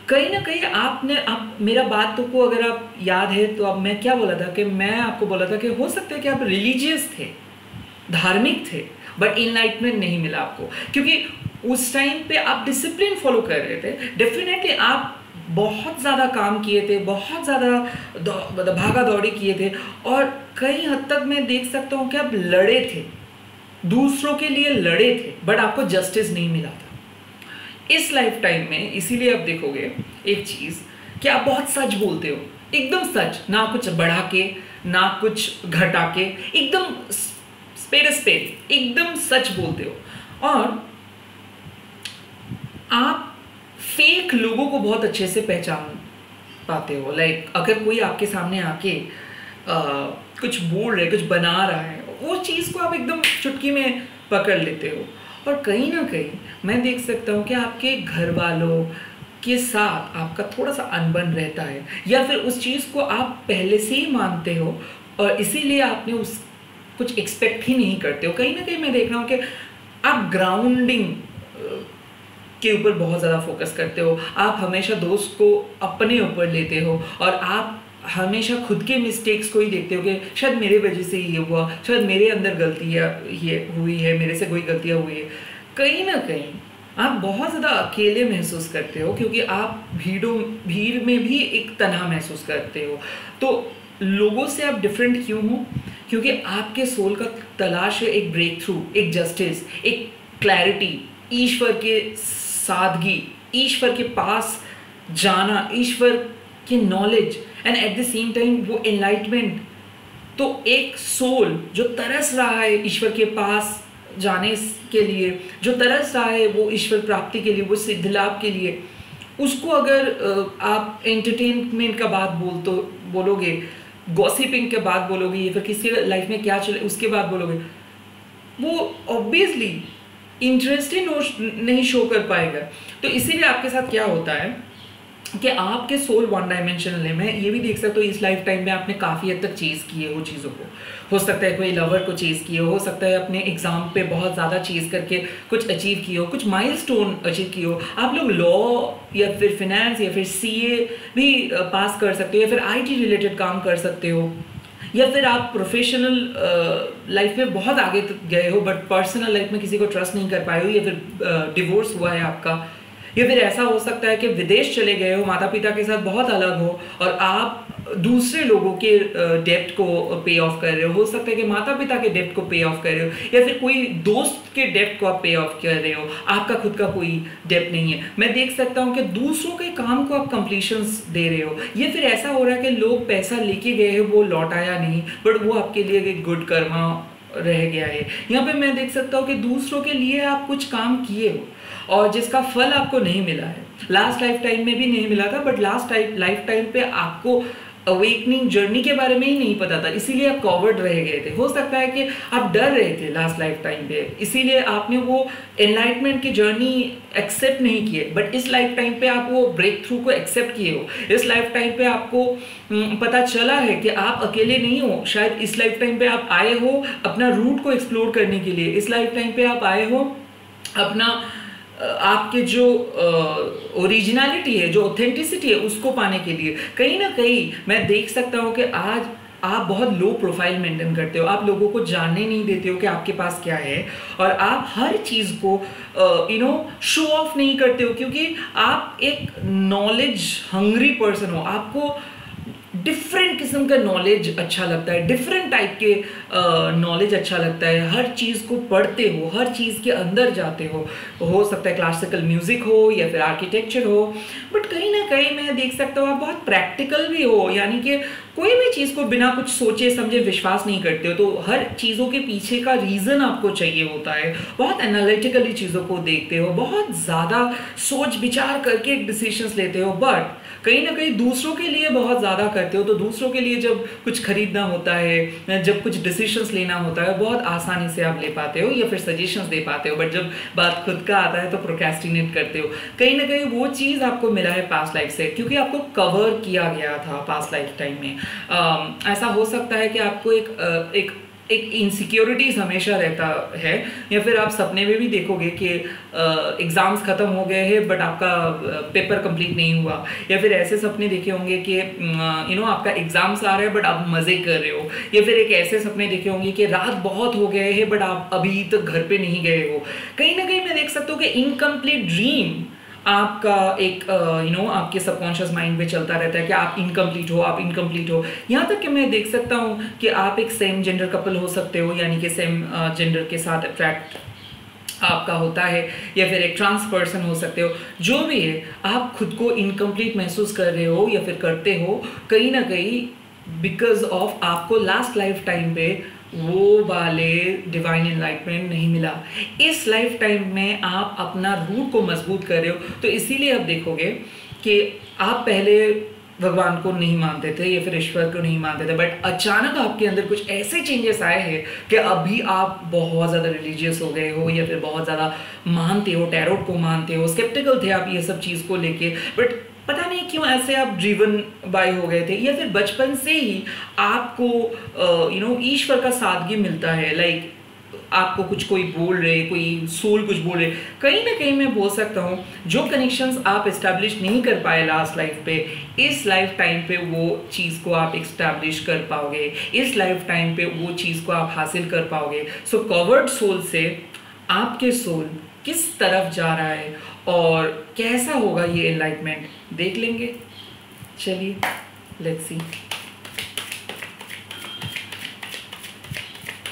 कहीं ना कहीं आप मेरा बात तो को अगर आप याद है तो अब मैं क्या बोला था कि मैं आपको बोला था कि हो सकता है कि आप रिलीजियस थे, धार्मिक थे, बट इनलाइटमेंट नहीं मिला आपको, क्योंकि उस टाइम पे आप डिसिप्लिन फॉलो कर रहे थे। डेफिनेटली आप बहुत ज़्यादा काम किए थे, बहुत ज़्यादा भागा दौड़ी किए थे, और कई हद तक मैं देख सकता हूँ कि आप लड़े थे, दूसरों के लिए लड़े थे, बट आपको जस्टिस नहीं मिला था इस लाइफ टाइम में। इसीलिए आप देखोगे एक चीज़ कि आप बहुत सच बोलते हो, एकदम सच, ना कुछ बढ़ा के ना कुछ घटा के, एकदम स्पेड एकदम सच बोलते हो। और आप फेक लोगों को बहुत अच्छे से पहचान पाते हो। लाइक अगर कोई आपके सामने आके कुछ बोल रहे, कुछ बना रहा है, वो चीज़ को आप एकदम चुटकी में पकड़ लेते हो। और कहीं ना कहीं मैं देख सकता हूँ कि आपके घर वालों के साथ आपका थोड़ा सा अनबन रहता है, या फिर उस चीज़ को आप पहले से ही मानते हो और इसीलिए आपने उस कुछ एक्सपेक्ट ही नहीं करते हो। कहीं ना कहीं मैं देख रहा हूँ कि आप ग्राउंडिंग के ऊपर बहुत ज़्यादा फोकस करते हो। आप हमेशा दोस्त को अपने ऊपर लेते हो, और आप हमेशा खुद के मिस्टेक्स को ही देखते हो कि शायद मेरे वजह से ये हुआ, शायद मेरे अंदर गलतियाँ ये हुई है, मेरे से कोई गलतियाँ हुई है। कहीं ना कहीं आप बहुत ज़्यादा अकेले महसूस करते हो, क्योंकि आप भीड़ में भी एक तन्हा महसूस करते हो। तो लोगों से आप डिफरेंट क्यों हो? क्योंकि आपके सोल का तलाश है एक ब्रेक थ्रू, एक जस्टिस, एक क्लैरिटी, ईश्वर के सादगी, ईश्वर के पास जाना, ईश्वर की knowledge, and at the same time वो एनलाइटमेंट। तो एक सोल जो तरस रहा है ईश्वर के पास जाने के लिए, जो तरस रहा है वो ईश्वर प्राप्ति के लिए, वो सिद्ध लाभ के लिए, उसको अगर आप एंटरटेनमेंट का बात बोलोगे, गॉसिपिंग के बाद बोलोगे, या फिर किसी लाइफ में क्या चले उसके बाद बोलोगे, वो ऑब्वियसली इंटरेस्ट ही नहीं शो कर पाएगा। तो इसीलिए आपके साथ क्या होता है कि आपके सोल वन डायमेंशनल है। मैं ये भी देख सकता हूँ इस लाइफ टाइम में आपने काफ़ी हद तक चेज़ किए हो चीज़ों को। हो सकता है कोई लवर को चेज़ किए हो सकता है अपने एग्ज़ाम पे बहुत ज़्यादा चेज़ करके कुछ अचीव किए हो, कुछ माइलस्टोन अचीव किए हो। आप लोग लॉ या फिर फिनेंस या फिर सीए भी पास कर सकते हो, या फिर आईटी रिलेटेड काम कर सकते हो, या फिर आप प्रोफेशनल लाइफ में बहुत आगे तक गए हो बट पर्सनल लाइफ में किसी को ट्रस्ट नहीं कर पाए हो, या फिर डिवोर्स हुआ है आपका, या फिर ऐसा हो सकता है कि विदेश चले गए हो, माता पिता के साथ बहुत अलग हो और आप दूसरे लोगों के डेप्ट को पे ऑफ कर रहे हो सकता है कि माता पिता के डेप्ट को पे ऑफ कर रहे हो, या फिर कोई दोस्त के डेप्ट को आप पे ऑफ कर रहे हो, आपका खुद का कोई डेप्ट नहीं है। मैं देख सकता हूँ कि दूसरों के काम को आप कंप्लीशंस दे रहे हो, या फिर ऐसा हो रहा है कि लोग पैसा लेके गए हैं वो लौट आया नहीं, बट वो आपके लिए एक गुड कर्मा रह गया है। यहाँ पे मैं देख सकता हूँ कि दूसरों के लिए आप कुछ काम किए हो और जिसका फल आपको नहीं मिला है, लास्ट लाइफ टाइम में भी नहीं मिला था, बट लास्ट लाइफ टाइम पे आपको अवेकनिंग जर्नी के बारे में ही नहीं पता था, इसीलिए आप कॉवर्ड रह गए थे। हो सकता है कि आप डर रहे थे लास्ट लाइफ टाइम पे, इसीलिए आपने वो एनलाइटमेंट की जर्नी एक्सेप्ट नहीं किए, बट इस लाइफ टाइम पे आप वो ब्रेक थ्रू को एक्सेप्ट किए हो। इस लाइफ टाइम पे आपको पता चला है कि आप अकेले नहीं हो। शायद इस लाइफ टाइम पे आप आए हो अपना रूट को एक्सप्लोर करने के लिए, इस लाइफ टाइम पे आप आए हो अपना आपके जो ओरिजिनलिटी है, जो ऑथेंटिसिटी है, उसको पाने के लिए। कहीं ना कहीं मैं देख सकता हूँ कि आज आप बहुत लो प्रोफाइल मेंटेन करते हो, आप लोगों को जानने नहीं देते हो कि आपके पास क्या है, और आप हर चीज़ को शो ऑफ नहीं करते हो, क्योंकि आप एक नॉलेज हंग्री पर्सन हो। आपको डिफरेंट किस्म का नॉलेज अच्छा लगता है, डिफरेंट टाइप के नॉलेज अच्छा लगता है। हर चीज़ को पढ़ते हो, हर चीज़ के अंदर जाते हो सकता है क्लासिकल म्यूज़िक हो या फिर आर्किटेक्चर हो, बट कहीं ना कहीं मैं देख सकता हूँ आप बहुत प्रैक्टिकल भी हो, यानी कि कोई भी चीज़ को बिना कुछ सोचे समझे विश्वास नहीं करते हो। तो हर चीज़ों के पीछे का रीज़न आपको चाहिए होता है, बहुत एनालिटिकली चीज़ों को देखते हो, बहुत ज़्यादा सोच विचार करके डिसीजंस लेते हो, बट कहीं ना कहीं दूसरों के लिए बहुत ज़्यादा करते हो। तो दूसरों के लिए जब कुछ खरीदना होता है, जब कुछ डिसीजंस लेना होता है, बहुत आसानी से आप ले पाते हो या फिर सजेशंस दे पाते हो, बट जब बात खुद का आता है तो प्रोक्रेस्टिनेट करते हो। कहीं ना कहीं वो चीज़ आपको मिला है पास्ट लाइफ से, क्योंकि आपको कवर किया गया था पास्ट लाइफ टाइम में। ऐसा हो सकता है कि आपको एक इनसिक्योरिटीज हमेशा रहता है, या फिर आप सपने में भी देखोगे कि एग्ज़ाम्स ख़त्म हो गए हैं बट आपका पेपर कंप्लीट नहीं हुआ, या फिर ऐसे सपने देखे होंगे कि आपका एग्ज़ाम्स आ रहे हैं बट आप मज़े कर रहे हो, या फिर एक ऐसे सपने देखे होंगे कि रात बहुत हो गए हैं बट आप अभी तक घर पे नहीं गए हो। कहीं ना कहीं मैं देख सकता हूँ कि इनकम्प्लीट ड्रीम आपका एक आपके सबकॉन्शियस माइंड में चलता रहता है कि आप इनकम्प्लीट हो। यहाँ तक कि मैं देख सकता हूँ कि आप एक सेम जेंडर कपल हो सकते हो, यानी कि सेम जेंडर के साथ अट्रैक्ट आपका होता है, या फिर एक ट्रांस पर्सन हो सकते हो। जो भी है, आप खुद को इनकम्प्लीट महसूस कर रहे हो या फिर करते हो कहीं ना कहीं बिकॉज ऑफ आपको लास्ट लाइफ टाइम पे वो वाले डिवाइन एनलाइटमेंट नहीं मिला। इस लाइफ टाइम में आप अपना रूट को मजबूत कर रहे हो, तो इसीलिए आप देखोगे कि आप पहले भगवान को नहीं मानते थे या फिर ईश्वर को नहीं मानते थे, बट अचानक आपके अंदर कुछ ऐसे चेंजेस आए हैं कि अभी आप बहुत ज़्यादा रिलीजियस हो गए हो, या फिर बहुत ज़्यादा मानते हो, टैरोट को मानते हो। स्केप्टिकल थे आप ये सब चीज़ को लेके, बट पता नहीं क्यों ऐसे आप ड्रिवन बाय हो गए थे, या फिर बचपन से ही आपको ईश्वर का सादगी मिलता है। लाइक आपको कुछ कोई बोल रहे, कोई सोल कुछ बोल रहे। कहीं ना कहीं मैं बोल सकता हूँ जो कनेक्शंस आप इस्टेब्लिश नहीं कर पाए लास्ट लाइफ पे, इस लाइफ टाइम पे वो चीज़ को आप इस्टेब्लिश कर पाओगे, इस लाइफ टाइम पे वो चीज़ को आप हासिल कर पाओगे। सो कवर्ड सोल से आपके सोल किस तरफ जा रहा है और कैसा होगा ये एनलाइटमेंट देख लेंगे। चलिए लेट्स सी।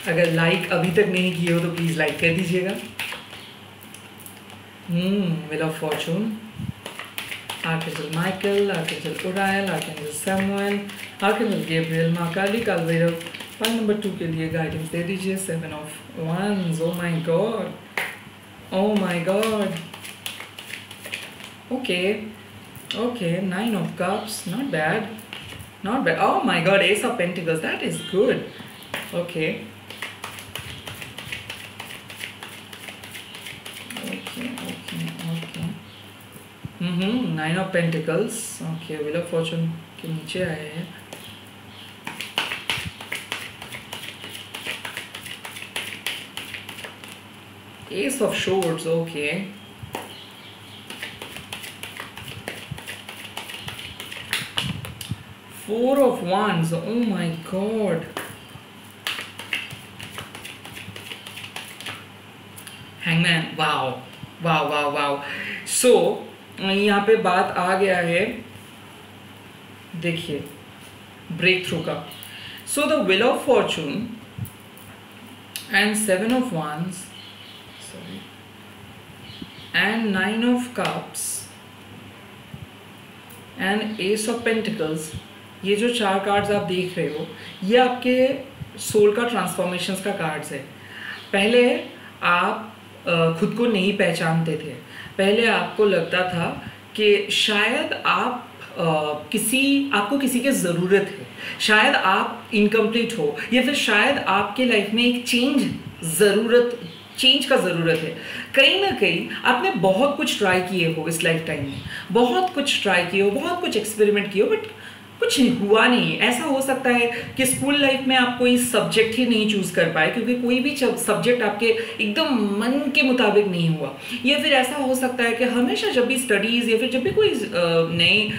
अगर लाइक अभी तक नहीं किए हो तो प्लीज़ लाइक कर दीजिएगा। Wheel of fortune, archangel Michael, archangel Uriel, archangel Samuel, archangel Gabriel, माँ काली, काल भैरव। पाइल नंबर 2 के लिए गाइडेंस दे दीजिए। 7 of wands, oh my god, oh my god, okay, 9 of cups, not bad, oh my god, Ace of Pentacles, that is good. Okay, nine of pentacles, okay, wheel of fortune के नीचे आए हैं। Ace of swords, okay, four of wands, oh my god, hangman, wow wow wow wow. So यहाँ पे बात आ गया है, देखिए, ब्रेक थ्रू का। So the wheel of Fortune and seven of wands, sorry, and nine of cups and ace of pentacles, ये जो चार कार्ड्स आप देख रहे हो, ये आपके सोल का ट्रांसफॉर्मेशंस का कार्ड्स है। पहले आप खुद को नहीं पहचानते थे, पहले आपको लगता था कि शायद आप आपको किसी की ज़रूरत है, शायद आप इनकम्प्लीट हो, या फिर शायद आपके लाइफ में एक चेंज का ज़रूरत है। कहीं ना कहीं आपने बहुत कुछ ट्राई किए हो इस लाइफ टाइम में, बहुत कुछ ट्राई किए हो, बहुत कुछ एक्सपेरिमेंट किए हो, बट कुछ हुआ नहीं। ऐसा हो सकता है कि स्कूल लाइफ में आप कोई सब्जेक्ट ही नहीं चूज़ कर पाए क्योंकि कोई भी सब्जेक्ट आपके एकदम मन के मुताबिक नहीं हुआ, या फिर ऐसा हो सकता है कि हमेशा जब भी स्टडीज़ या फिर जब भी कोई नई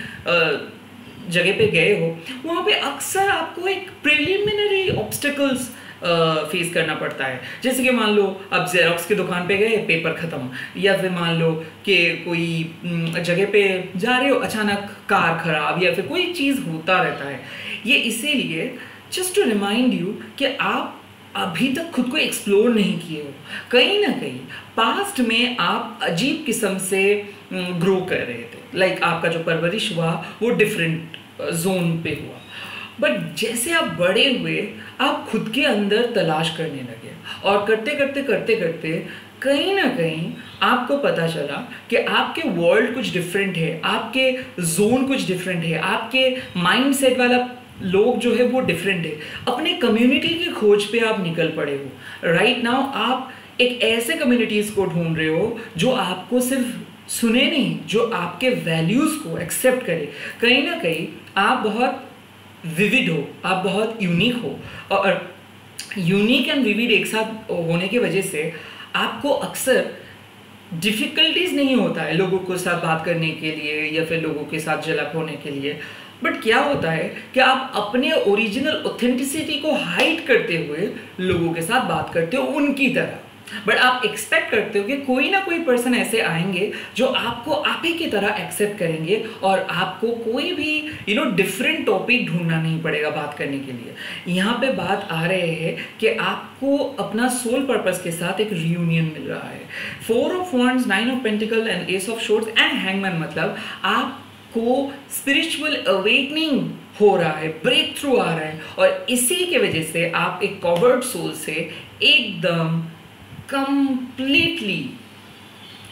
जगह पे गए हो, वहाँ पे अक्सर आपको एक प्रिलिमिनरी ऑब्स्टिकल्स फेस करना पड़ता है। जैसे कि मान लो आप जेरोक्स की दुकान पे गए, पेपर ख़त्म, या फिर मान लो कि कोई जगह पे जा रहे हो, अचानक कार खराब, या फिर कोई चीज़ होता रहता है। ये इसीलिए जस्ट टू रिमाइंड यू कि आप अभी तक खुद को एक्सप्लोर नहीं किए हो। कहीं ना कहीं पास्ट में आप अजीब किस्म से ग्रो कर रहे थे, लाइक आपका जो परवरिश हुआ वो डिफरेंट जोन पे हुआ, बट जैसे आप बड़े हुए आप खुद के अंदर तलाश करने लगे, और करते करते करते करते कहीं ना कहीं आपको पता चला कि आपके वर्ल्ड कुछ डिफरेंट है, आपके जोन कुछ डिफरेंट है, आपके माइंडसेट वाला लोग जो है वो डिफरेंट है। अपने कम्युनिटी की खोज पे आप निकल पड़े हो। राइट नाउ आप एक ऐसे कम्युनिटीज़ को ढूंढ रहे हो जो आपको सिर्फ सुने नहीं, जो आपके वैल्यूज़ को एक्सेप्ट करे। कहीं ना कहीं आप बहुत विविड हो, आप बहुत यूनिक हो, और यूनिक एंड विविड एक साथ होने की वजह से आपको अक्सर डिफ़िकल्टीज नहीं होता है लोगों के साथ बात करने के लिए या फिर लोगों के साथ जलप होने के लिए। बट क्या होता है कि आप अपने ओरिजिनल ऑथेंटिसिटी को हाइड करते हुए लोगों के साथ बात करते हो उनकी तरह, बट आप एक्सपेक्ट करते हो कि कोई ना कोई पर्सन ऐसे आएंगे जो आपको आप ही की तरह एक्सेप्ट करेंगे, और आपको कोई भी डिफरेंट टॉपिक ढूंढना नहीं पड़ेगा बात करने के लिए। यहाँ पे बात आ रहे हैं कि आपको अपना सोल पर्पस के साथ एक रियूनियन मिल रहा है। Four of wands, nine of pentacle and ace of swords and hangman, मतलब आपको स्पिरिचुअल अवेकनिंग हो रहा है, ब्रेक थ्रू आ रहा है, और इसी के वजह से आप एक कवर्ड सोल से एकदम कंप्लीटली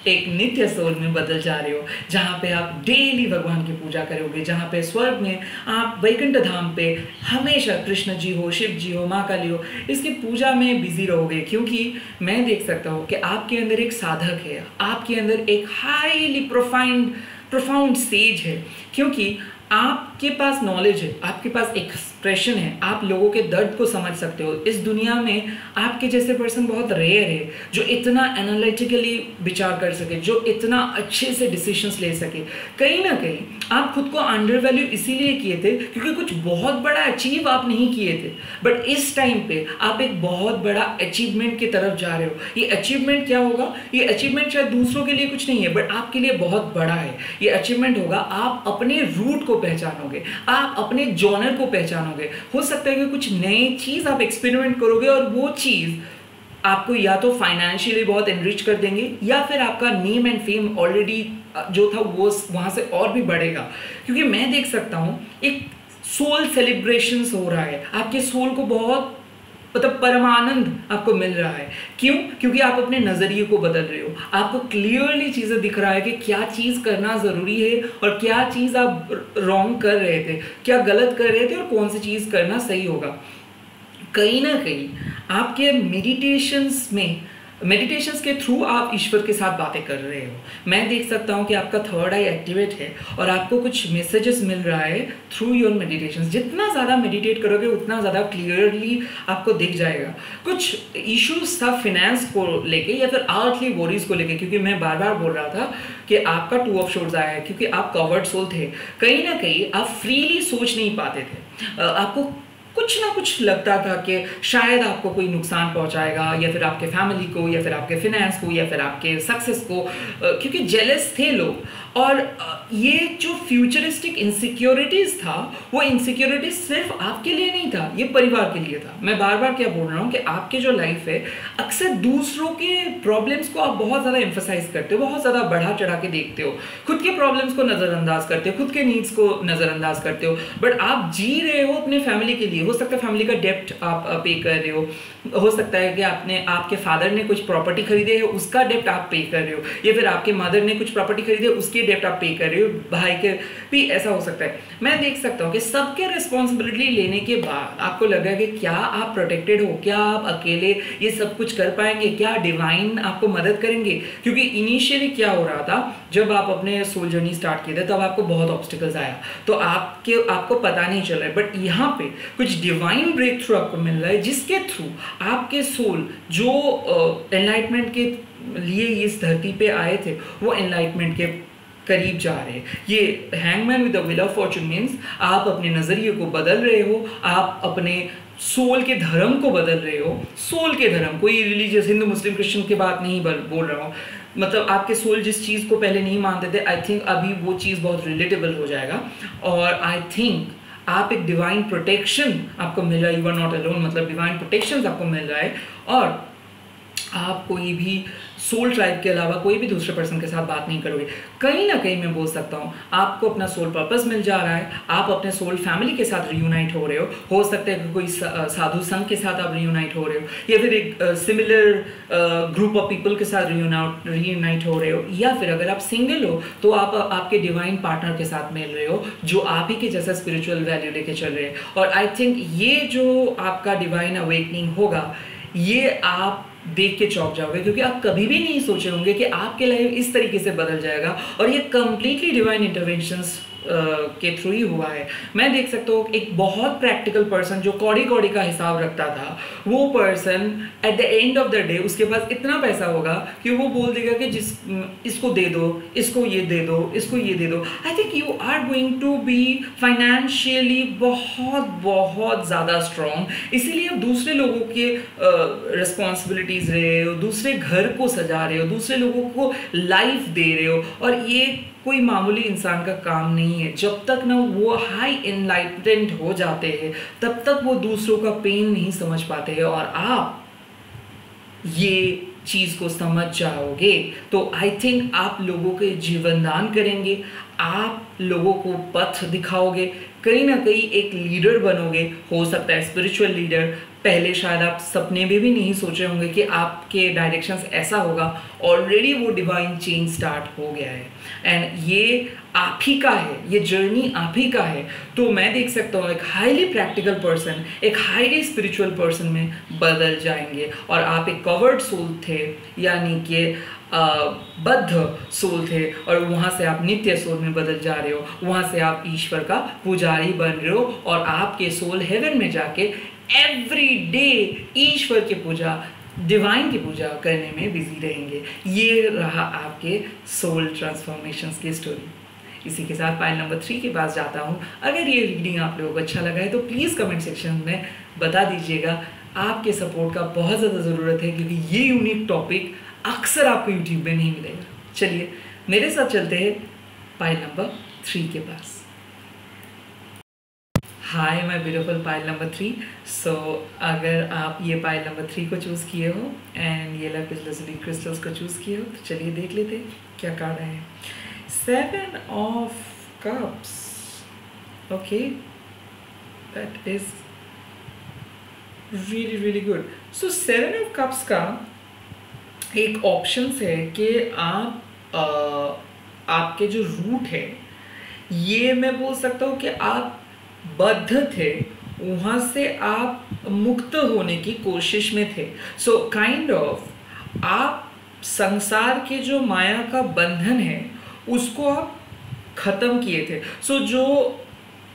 एक नित्य सोल में बदल जा रहे हो, जहाँ पे आप डेली भगवान की पूजा करोगे, जहाँ पे स्वर्ग में आप वैकुंठ धाम पे हमेशा कृष्ण जी हो, शिव जी हो, माँ काली हो, इसकी पूजा में बिजी रहोगे। क्योंकि मैं देख सकता हूँ कि आपके अंदर एक साधक है, आपके अंदर एक हाईली प्रोफाउंड स्टेज है, क्योंकि आपके पास नॉलेज है, आपके पास एक्सप्रेशन है, आप लोगों के दर्द को समझ सकते हो। इस दुनिया में आपके जैसे पर्सन बहुत रेयर है जो इतना एनालिटिकली विचार कर सके, जो इतना अच्छे से डिसीजंस ले सके। कहीं ना कहीं आप खुद को अंडर वैल्यू इसीलिए किए थे क्योंकि कुछ बहुत बड़ा अचीव आप नहीं किए थे, बट इस टाइम पे आप एक बहुत बड़ा अचीवमेंट की तरफ जा रहे हो। ये अचीवमेंट क्या होगा? ये अचीवमेंट शायद दूसरों के लिए कुछ नहीं है, बट आपके लिए बहुत बड़ा है। ये अचीवमेंट होगा, आप अपने रूट को पहचानोगे, आप अपने जॉनर को पहचानोगे। हो सकता है कि कुछ नई चीज आप एक्सपेरिमेंट करोगे और वो चीज आपको या तो फाइनेंशियली बहुत एनरिच कर देंगे, या फिर आपका नेम एंड फेम ऑलरेडी जो था वो वहां से और भी बढ़ेगा। क्योंकि मैं देख सकता हूं एक सोल सेलिब्रेशंस हो रहा है, आपके सोल को बहुत मतलब परमानंद आपको मिल रहा है। क्यों? क्योंकि आप अपने नजरिए को बदल रहे हो, आपको क्लियरली चीजें दिख रहा है कि क्या चीज करना जरूरी है और क्या चीज आप रॉन्ग कर रहे थे, क्या गलत कर रहे थे और कौन सी चीज करना सही होगा। कहीं ना कहीं आपके मेडिटेशंस में मेडिटेशंस के थ्रू आप ईश्वर के साथ बातें कर रहे हो। मैं देख सकता हूँ कि आपका थर्ड आई एक्टिवेट है और आपको कुछ मैसेजेस मिल रहा है थ्रू योर मेडिटेशंस। जितना ज़्यादा मेडिटेट करोगे उतना ज़्यादा क्लियरली आपको दिख जाएगा। कुछ इश्यूज था फिनेंस को लेके या फिर अर्थली वरीज को लेके, क्योंकि मैं बार बार बोल रहा था कि आपका 2 ऑफ शोर्ड्स आया है क्योंकि आप कवर्ड सोल थे। कहीं ना कहीं आप फ्रीली सोच नहीं पाते थे, आपको कुछ ना कुछ लगता था कि शायद आपको कोई नुकसान पहुंचाएगा या फिर आपके फैमिली को या फिर आपके फिनेंस को या फिर आपके सक्सेस को, क्योंकि जेलस थे लोग। और ये जो फ्यूचरिस्टिक इनसिक्योरिटीज था वो इनसिक्योरिटीज सिर्फ आपके लिए नहीं था, ये परिवार के लिए था। मैं बार बार क्या बोल रहा हूँ कि आपके जो लाइफ है अक्सर दूसरों के प्रॉब्लम्स को आप बहुत ज़्यादा एम्फसाइज करते हो, बहुत ज़्यादा बढ़ा चढ़ा के देखते हो, खुद के प्रॉब्लम्स को नज़रअंदाज करते हो, खुद के नीड्स को नज़रअंदाज करते हो। बट आप जी रहे हो अपने फैमिली के लिए। हो सकता है फैमिली का डेप्ट आप पे कर रहे हो सकता है कि आपके फादर ने कुछ प्रॉपर्टी खरीदे है उसका डेप्ट आप पे कर रहे हो, या फिर आपके मदर ने कुछ प्रॉपर्टी खरीदे उसके डेप्ट आप पे कर रहे हो, भाई के भी ऐसा हो सकता है। मैं देख सकता हूँ कि सबके रिस्पॉन्सिबिलिटी लेने के बाद आपको लगा कि क्या आप प्रोटेक्टेड हो, क्या आप अकेले ये सब कुछ कर पाएंगे, क्या डिवाइन आपको मदद करेंगे। क्योंकि इनिशियली क्या हो रहा था, जब आप अपने सोल जर्नी स्टार्ट किए थे तब आपको बहुत ऑब्स्टिकल्स आया तो आपको पता नहीं चल रहा है। बट यहाँ पे कुछ डिवाइन ब्रेक थ्रू आपको मिल रहा है जिसके थ्रू आपके सोल जो एनलाइटमेंट के लिए इस धरती पे आए थे वो एनलाइटमेंट के करीब जा रहे हैं। ये hangman with the wheel of Fortune means आप अपने नज़रिए को बदल रहे हो, आप अपने सोल के धर्म को बदल रहे हो। सोल के धर्म, कोई रिलीजियस हिंदू मुस्लिम क्रिश्चियन की बात नहीं बोल रहा हूँ, मतलब आपके सोल जिस चीज़ को पहले नहीं मानते थे, आई थिंक अभी वो चीज़ बहुत रिलेटेबल हो जाएगा। और आई थिंक आप एक डिवाइन प्रोटेक्शन आपको मिल रहा है, यू आर नॉट अलोन, मतलब डिवाइन प्रोटेक्शन आपको मिल रहा है। और आप कोई भी सोल ट्राइब के अलावा कोई भी दूसरे पर्सन के साथ बात नहीं करोगे। कहीं ना कहीं मैं बोल सकता हूँ आपको अपना सोल पर्पस मिल जा रहा है, आप अपने सोल फैमिली के साथ रियूनाइट हो रहे हो सकता है कि कोई साधु संघ के साथ आप रियूनाइट हो रहे हो, या फिर एक सिमिलर ग्रुप ऑफ पीपल के साथ रियूनाइट हो रहे हो, या फिर अगर आप सिंगल हो तो आप आपके डिवाइन पार्टनर के साथ मिल रहे हो जो आप ही के जैसा स्पिरिचुअल वैल्यू लेके चल रहे हैं। और आई थिंक ये जो आपका डिवाइन अवेकनिंग होगा ये आप देख के चौंक जाओगे, क्योंकि आप कभी भी नहीं सोचे होंगे कि आपके लाइफ इस तरीके से बदल जाएगा। और ये कंप्लीटली डिवाइन इंटरवेंशंस के थ्रू ही हुआ है। मैं देख सकता हूँ एक बहुत प्रैक्टिकल पर्सन जो कौड़ी कौड़ी का हिसाब रखता था, वो person at the end of the day उसके पास इतना पैसा होगा कि वो बोल देगा कि इसको दे दो, इसको ये दे दो, इसको ये दे दो। I think you are going to be financially बहुत बहुत ज़्यादा स्ट्रॉन्ग। इसीलिए आप दूसरे लोगों के रिस्पॉन्सिबिलिटीज़ रहे हो, दूसरे घर को सजा रहे हो, दूसरे लोगों को लाइफ दे रहे हो। और ये कोई मामूली इंसान का काम नहीं है। जब तक ना वो हाई एनलाइटेंड हो जाते हैं तब तक वो दूसरों का पेन नहीं समझ पाते हैं। और आप ये चीज़ को समझ जाओगे तो आई थिंक आप लोगों के जीवन दान करेंगे, आप लोगों को पथ दिखाओगे, कहीं ना कहीं एक लीडर बनोगे। हो सकता है स्पिरिचुअल लीडर। पहले शायद आप सपने में भी नहीं सोचे होंगे कि आपके डायरेक्शंस ऐसा होगा। ऑलरेडी वो डिवाइन चेंज स्टार्ट हो गया है एंड ये आप ही का है, ये जर्नी आप ही का है। तो मैं देख सकता हूँ एक हाईली प्रैक्टिकल पर्सन एक हाईली स्पिरिचुअल पर्सन में बदल जाएंगे। और आप एक कवर्ड सोल थे, यानी कि बद्ध सोल थे, और वहाँ से आप नित्य सोल में बदल जा रहे हो, वहाँ से आप ईश्वर का पुजारी बन रहे हो और आपके सोल हेवन में जाके एवरी डे ईश्वर की पूजा, डिवाइन की पूजा करने में बिजी रहेंगे। ये रहा आपके सोल ट्रांसफॉर्मेशंस की स्टोरी। इसी के साथ फाइल नंबर 3 के पास जाता हूँ। अगर ये रीडिंग आप लोगों को अच्छा लगा है तो प्लीज़ कमेंट सेक्शन में बता दीजिएगा। आपके सपोर्ट का बहुत ज़्यादा ज़रूरत है क्योंकि ये यूनिक टॉपिक अक्सर आपको यूट्यूब में नहीं मिलेगा। चलिए मेरे साथ चलते हैं फाइल नंबर 3 के पास। Hi my beautiful pile number 3। So अगर आप ये पाइल नंबर 3 को चूज़ किए हो एंड ये लाइफ लजली क्रिस्टल्स को चूज़ किए हो तो चलिए देख लेते हैं क्या कार्ड है। 7 of cups. Okay, that is really really good. So 7 of cups का एक ऑप्शन है कि आपके जो रूट है, ये मैं बोल सकता हूँ कि आप बद्ध थे, वहाँ से आप मुक्त होने की कोशिश में थे। सो काइंड ऑफ आप संसार के जो माया का बंधन है उसको आप खत्म किए थे। सो जो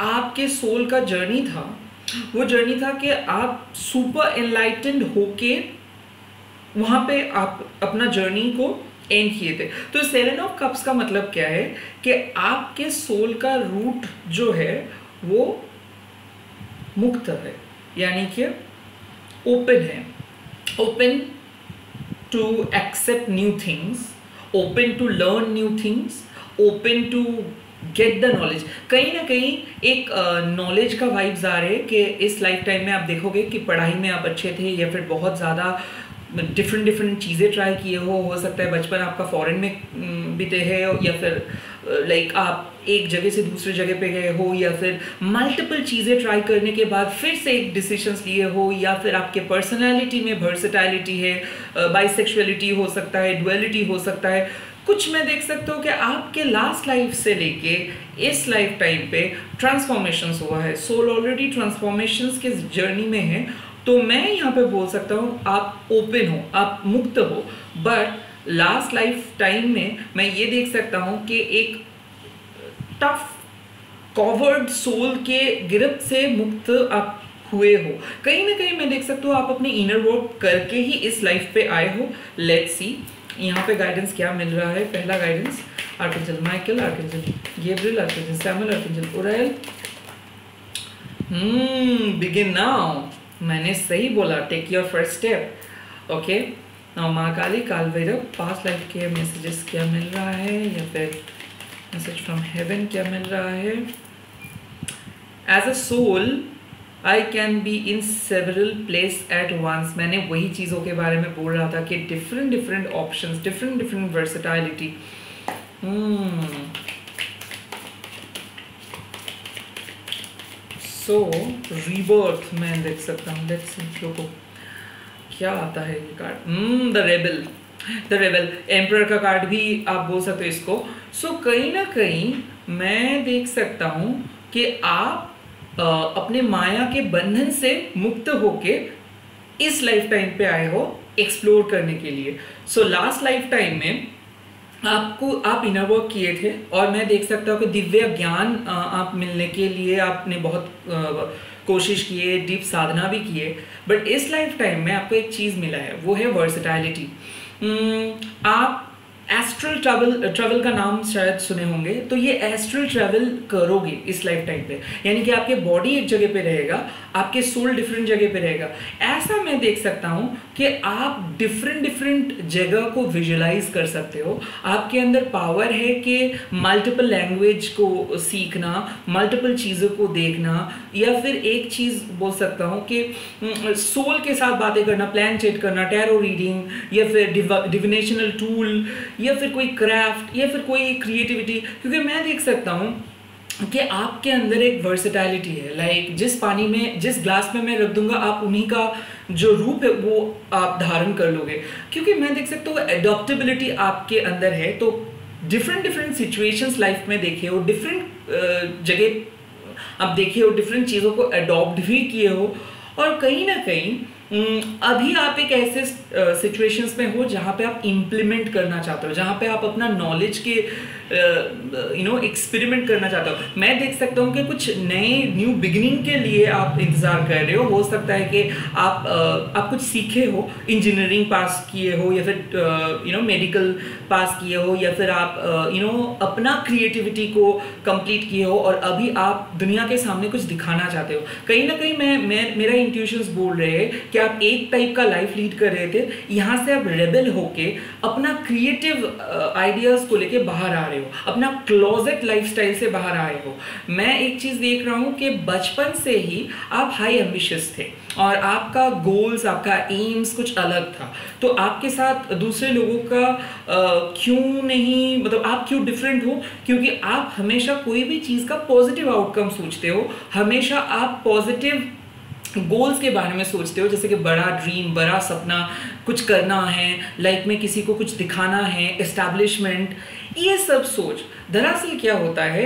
आपके सोल का जर्नी था वो जर्नी था कि आप सुपर एनलाइटेंड होके वहाँ पे आप अपना जर्नी को एंड किए थे। तो 7 ऑफ कप्स का मतलब क्या है कि आपके सोल का रूट जो है वो मुक्त है, यानी कि ओपन है, open to accept new things, open to learn new things, open to get the knowledge. कहीं ना कहीं एक नॉलेज का वाइब्स आ रहे हैं कि इस लाइफ टाइम में आप देखोगे कि पढ़ाई में आप अच्छे थे या फिर बहुत ज़्यादा डिफरेंट चीज़ें ट्राई किए हो सकता है बचपन आपका फॉरेन में बीते है या फिर लाइक आप एक जगह से दूसरे जगह पे गए हो या फिर मल्टीपल चीज़ें ट्राई करने के बाद फिर से एक डिसीजंस लिए हो या फिर आपके पर्सनालिटी में वर्सेटाइलिटी है, बाइसेक्सुअलिटी हो सकता है, डुअलिटी हो सकता है। कुछ मैं देख सकता हूँ कि आपके लास्ट लाइफ से लेके इस लाइफ टाइम पे ट्रांसफॉर्मेशंस हुआ है, सोल ऑलरेडी ट्रांसफॉर्मेशंस के जर्नी में है। तो मैं यहाँ पे बोल सकता हूँ आप ओपन हो, आप मुक्त हो, बट लास्ट लाइफ टाइम में मैं ये देख सकता हूँ कि एक टफ कवर्ड सोल के गिरफ्त से मुक्त आप हुए हो। कहीं ना कहीं मैं देख सकता हूँ आप अपने इनर वर्क करके ही इस लाइफ पे आए हो। लेट्स सी यहाँ पे गाइडेंस क्या मिल रहा है। पहला guidance archangel Michael, archangel Gabriel, archangel Samuel, archangel Uriel. Begin now. मैंने सही बोला, take your first step. Okay, now माँ काली, काल भैरव, पास्ट लाइफ के मैसेजेस क्या मिल रहा है या फिर मैसेज फ्रॉम हेवन क्या मिल रहा है। As a soul I can be in several place at once. मैंने वही चीज़ों के बारे में बोल रहा था कि डिफरेंट ऑप्शंस, डिफरेंट वर्सेटाइलिटी। सो रीबर्थ मैं देख सकता हूँ। लेट्स सी क्या आता है ये card. The rebel, the rebel, emperor का कार्ड भी आप बोल सकते हो इसको। सो कहीं ना कहीं मैं देख सकता हूँ कि आप अपने माया के बंधन से मुक्त होके इस लाइफ टाइम पे आए हो एक्सप्लोर करने के लिए। सो लास्ट लाइफ टाइम में आप इनर वर्क किए थे और मैं देख सकता हूँ कि दिव्य ज्ञान आप मिलने के लिए आपने बहुत कोशिश किए, डीप साधना भी किए, बट इस लाइफ टाइम में आपको एक चीज़ मिला है, वो है वर्सेटाइलिटी। आप एस्ट्रल ट्रैवल का नाम शायद सुने होंगे। तो ये एस्ट्रल ट्रैवल करोगे इस लाइफ टाइम पे, यानी कि आपके बॉडी एक जगह पे रहेगा, आपके सोल डिफरेंट जगह पे रहेगा। ऐसा मैं देख सकता हूँ कि आप डिफरेंट जगह को विजुलाइज कर सकते हो। आपके अंदर पावर है कि मल्टीपल लैंग्वेज को सीखना, मल्टीपल चीज़ों को देखना, या फिर एक चीज़ बोल सकता हूँ कि सोल के साथ बातें करना, प्लान चेट करना, टैरो रीडिंग, या फिर डिविनेशनल टूल, या फिर कोई क्राफ्ट, या फिर कोई क्रिएटिविटी। क्योंकि मैं देख सकता हूँ कि आपके अंदर एक वर्सेटाइलिटी है। लाइक जिस पानी में, जिस ग्लास में मैं रख दूंगा, आप उन्हीं का जो रूप है वो आप धारण कर लोगे। क्योंकि मैं देख सकता हूँ एडॉप्टेबिलिटी आपके अंदर है। तो डिफरेंट सिचुएशंस लाइफ में देखे हो, डिफरेंट जगह आप देखे हो, डिफरेंट चीज़ों को अडॉप्ट भी किए हो, और कहीं ना कहीं अभी आप एक ऐसे सिचुएशंस में हो जहाँ पे आप इम्प्लीमेंट करना चाहते हो, जहाँ पे आप अपना नॉलेज के एक्सपेरिमेंट करना चाहते हो। मैं देख सकता हूँ कि कुछ नए न्यू बिगिनिंग के लिए आप इंतज़ार कर रहे हो सकता है कि आप कुछ सीखे हो, इंजीनियरिंग पास किए हो, या फिर मेडिकल पास किए हो, या फिर आप अपना क्रिएटिविटी को कंप्लीट किए हो और अभी आप दुनिया के सामने कुछ दिखाना चाहते हो। कहीं ना कहीं मेरा इंट्यूशंस बोल रहे हैं कि आप एक टाइप का लाइफ लीड कर रहे थे, यहाँ से आप रेबल होके अपना क्रिएटिव आइडियाज़ को लेके बाहर आ रहे हो, अपना क्लोजेट लाइफस्टाइल से बाहर आए हो। मैं एक चीज़ देख रहा हूँ कि बचपन से ही आप हाई एम्बिशियस थे और आपका गोल्स, आपका एम्स कुछ अलग था। तो आपके साथ दूसरे लोगों का क्यों नहीं, मतलब आप क्यों डिफरेंट हो? क्योंकि आप हमेशा कोई भी चीज़ का पॉजिटिव आउटकम सोचते हो, हमेशा आप पॉजिटिव गोल्स के बारे में सोचते हो, जैसे कि बड़ा ड्रीम, बड़ा सपना, कुछ करना है लाइफ में, किसी को कुछ दिखाना है, एस्टैब्लिशमेंट, ये सब सोच। दरअसल क्या होता है,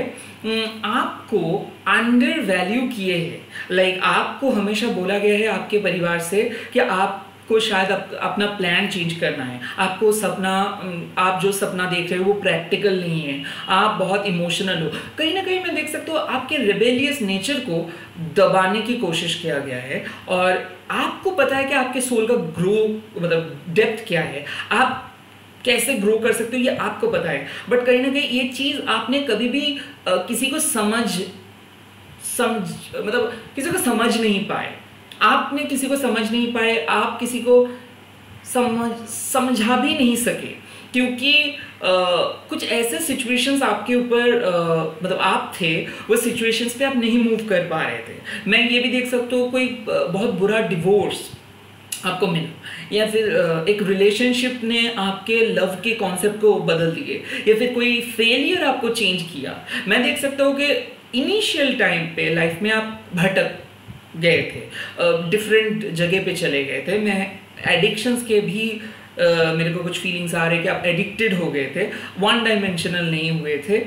आपको अंडर वैल्यू किए हैं। लाइक आपको हमेशा बोला गया है आपके परिवार से कि आप को शायद अपना प्लान चेंज करना है, आपको सपना, आप जो सपना देख रहे हो वो प्रैक्टिकल नहीं है, आप बहुत इमोशनल हो, कहीं ना कहीं मैं देख सकता हूँ आपके रिबेलियस नेचर को दबाने की कोशिश किया गया है। और आपको पता है कि आपके सोल का ग्रो मतलब डेप्थ क्या है, आप कैसे ग्रो कर सकते हो ये आपको पता है, बट कहीं ना कहीं ये चीज़ आपने कभी भी किसी को मतलब किसी को समझ नहीं पाए, आपने किसी को समझ नहीं पाए, आप किसी को समझा भी नहीं सके, क्योंकि कुछ ऐसे सिचुएशंस आपके ऊपर मतलब आप थे वो सिचुएशंस पे आप नहीं मूव कर पा रहे थे। मैं ये भी देख सकता हूँ कोई बहुत बुरा डिवोर्स आपको मिला, या फिर एक रिलेशनशिप ने आपके लव के कॉन्सेप्ट को बदल दिए, या फिर कोई फेलियर आपको चेंज किया। मैं देख सकता हूँ कि इनिशियल टाइम पे लाइफ में आप भटक गए थे, डिफरेंट जगह पे चले गए थे। मैं एडिक्शंस के भी मेरे को कुछ फीलिंग्स आ रहे कि आप एडिक्टेड हो गए थे, वन डायमेंशनल नहीं हुए थे।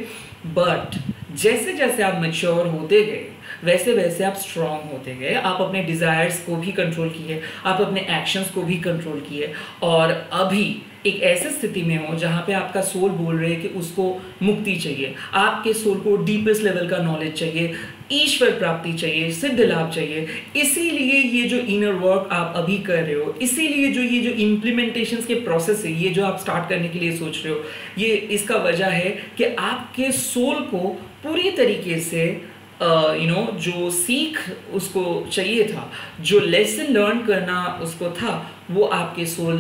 बट जैसे जैसे आप मैच्योर होते गए वैसे वैसे आप स्ट्रांग होते गए, आप अपने डिज़ायर्स को भी कंट्रोल किए, आप अपने एक्शंस को भी कंट्रोल किए, और अभी एक ऐसे स्थिति में हो जहाँ पे आपका सोल बोल रहे है कि उसको मुक्ति चाहिए, आपके सोल को डीपेस्ट लेवल का नॉलेज चाहिए, ईश्वर प्राप्ति चाहिए, सिद्ध लाभ चाहिए। इसीलिए ये जो इनर वर्क आप अभी कर रहे हो, इसीलिए जो ये जो इम्प्लीमेंटेशंस के प्रोसेस है, ये जो आप स्टार्ट करने के लिए सोच रहे हो, ये इसका वजह है कि आपके सोल को पूरी तरीके से जो सीख उसको चाहिए था, जो लेसन लर्न करना उसको था, वो आपके सोल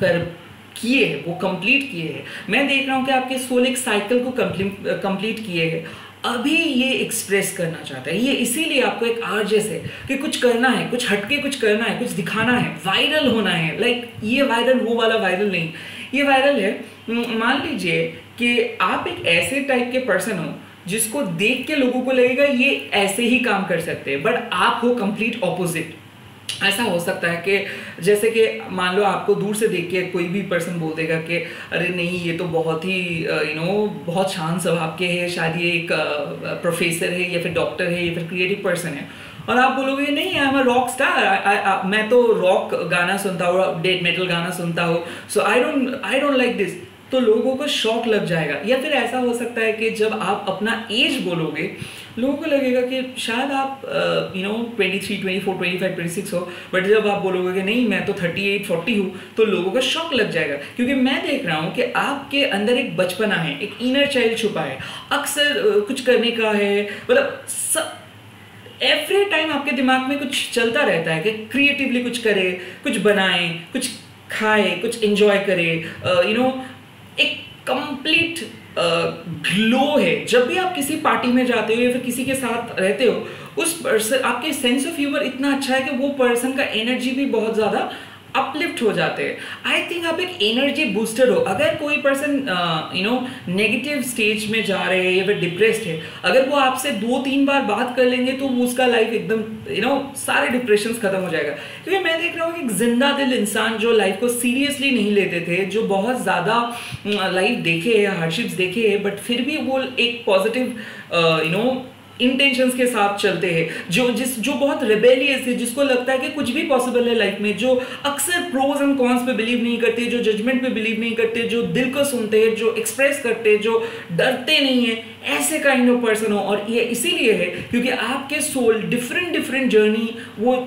किए है, वो कंप्लीट किए हैं। मैं देख रहा हूँ कि आपके सोल एक साइकिल को कंप्लीट किए हैं, अभी ये एक्सप्रेस करना चाहता है। ये इसीलिए आपको एक आर्जेस है कि कुछ करना है, कुछ हटके कुछ करना है, कुछ दिखाना है, वायरल होना है। लाइक ये वायरल वो वाला वायरल नहीं, ये वायरल है, मान लीजिए कि आप एक ऐसे टाइप के पर्सन हो जिसको देख के लोगों को लगेगा ये ऐसे ही काम कर सकते हैं, बट आप हो कंप्लीट ऑपोजिट। ऐसा हो सकता है कि जैसे कि मान लो आपको दूर से देख के कोई भी पर्सन बोल देगा कि अरे नहीं ये तो बहुत ही बहुत शांत स्वभाव के है, शायद ये एक प्रोफेसर है या फिर डॉक्टर है या फिर क्रिएटिव पर्सन है, और आप बोलोगे नहीं I am a rock star, मैं तो रॉक गाना सुनता हूँ, डेथ मेटल गाना सुनता हूँ, सो आई डोंट लाइक दिस, तो लोगों को शॉक लग जाएगा। या फिर ऐसा हो सकता है कि जब आप अपना एज बोलोगे लोगों को लगेगा कि शायद आप 23, 24, 25, 26 हो, बट जब आप बोलोगे कि नहीं मैं तो 38, 40 हूँ, तो लोगों का शॉक लग जाएगा। क्योंकि मैं देख रहा हूँ कि आपके अंदर एक बचपना है, एक इनर चाइल्ड छुपा है, अक्सर कुछ करने का है, मतलब एवरी टाइम आपके दिमाग में कुछ चलता रहता है कि क्रिएटिवली कुछ करे, कुछ बनाए, कुछ खाए, कुछ एंजॉय करे, एक कंप्लीट ग्लो है। जब भी आप किसी पार्टी में जाते हो या फिर किसी के साथ रहते हो, उस पर्सन, आपके सेंस ऑफ ह्यूमर इतना अच्छा है कि वो पर्सन का एनर्जी भी बहुत ज़्यादा अपलिफ्ट हो जाते हैं। आई थिंक आप एक एनर्जी बूस्टर हो। अगर कोई पर्सन नेगेटिव स्टेज में जा रहे हैं या फिर डिप्रेस्ड है, अगर वो आपसे 2-3 बार बात कर लेंगे तो वो उसका लाइफ एकदम सारे डिप्रेशंस खत्म हो जाएगा। क्योंकि मैं देख रहा हूँ कि एक जिंदा दिल इंसान जो लाइफ को सीरियसली नहीं लेते थे, जो बहुत ज़्यादा लाइफ देखे है, हार्डशिप्स देखे है, बट फिर भी वो एक पॉजिटिव इंटेंशंस के साथ चलते हैं, जो बहुत रिबेलियस है, जिसको लगता है कि कुछ भी पॉसिबल है लाइफ में, जो अक्सर प्रोज एंड कॉन्स पे बिलीव नहीं करते, जो जजमेंट पे बिलीव नहीं करते, जो दिल को सुनते हैं, जो एक्सप्रेस करते हैं, जो डरते नहीं है, ऐसे काइंड ऑफ पर्सन हो। और ये इसीलिए है क्योंकि आपके सोल डिफरेंट जर्नी, वो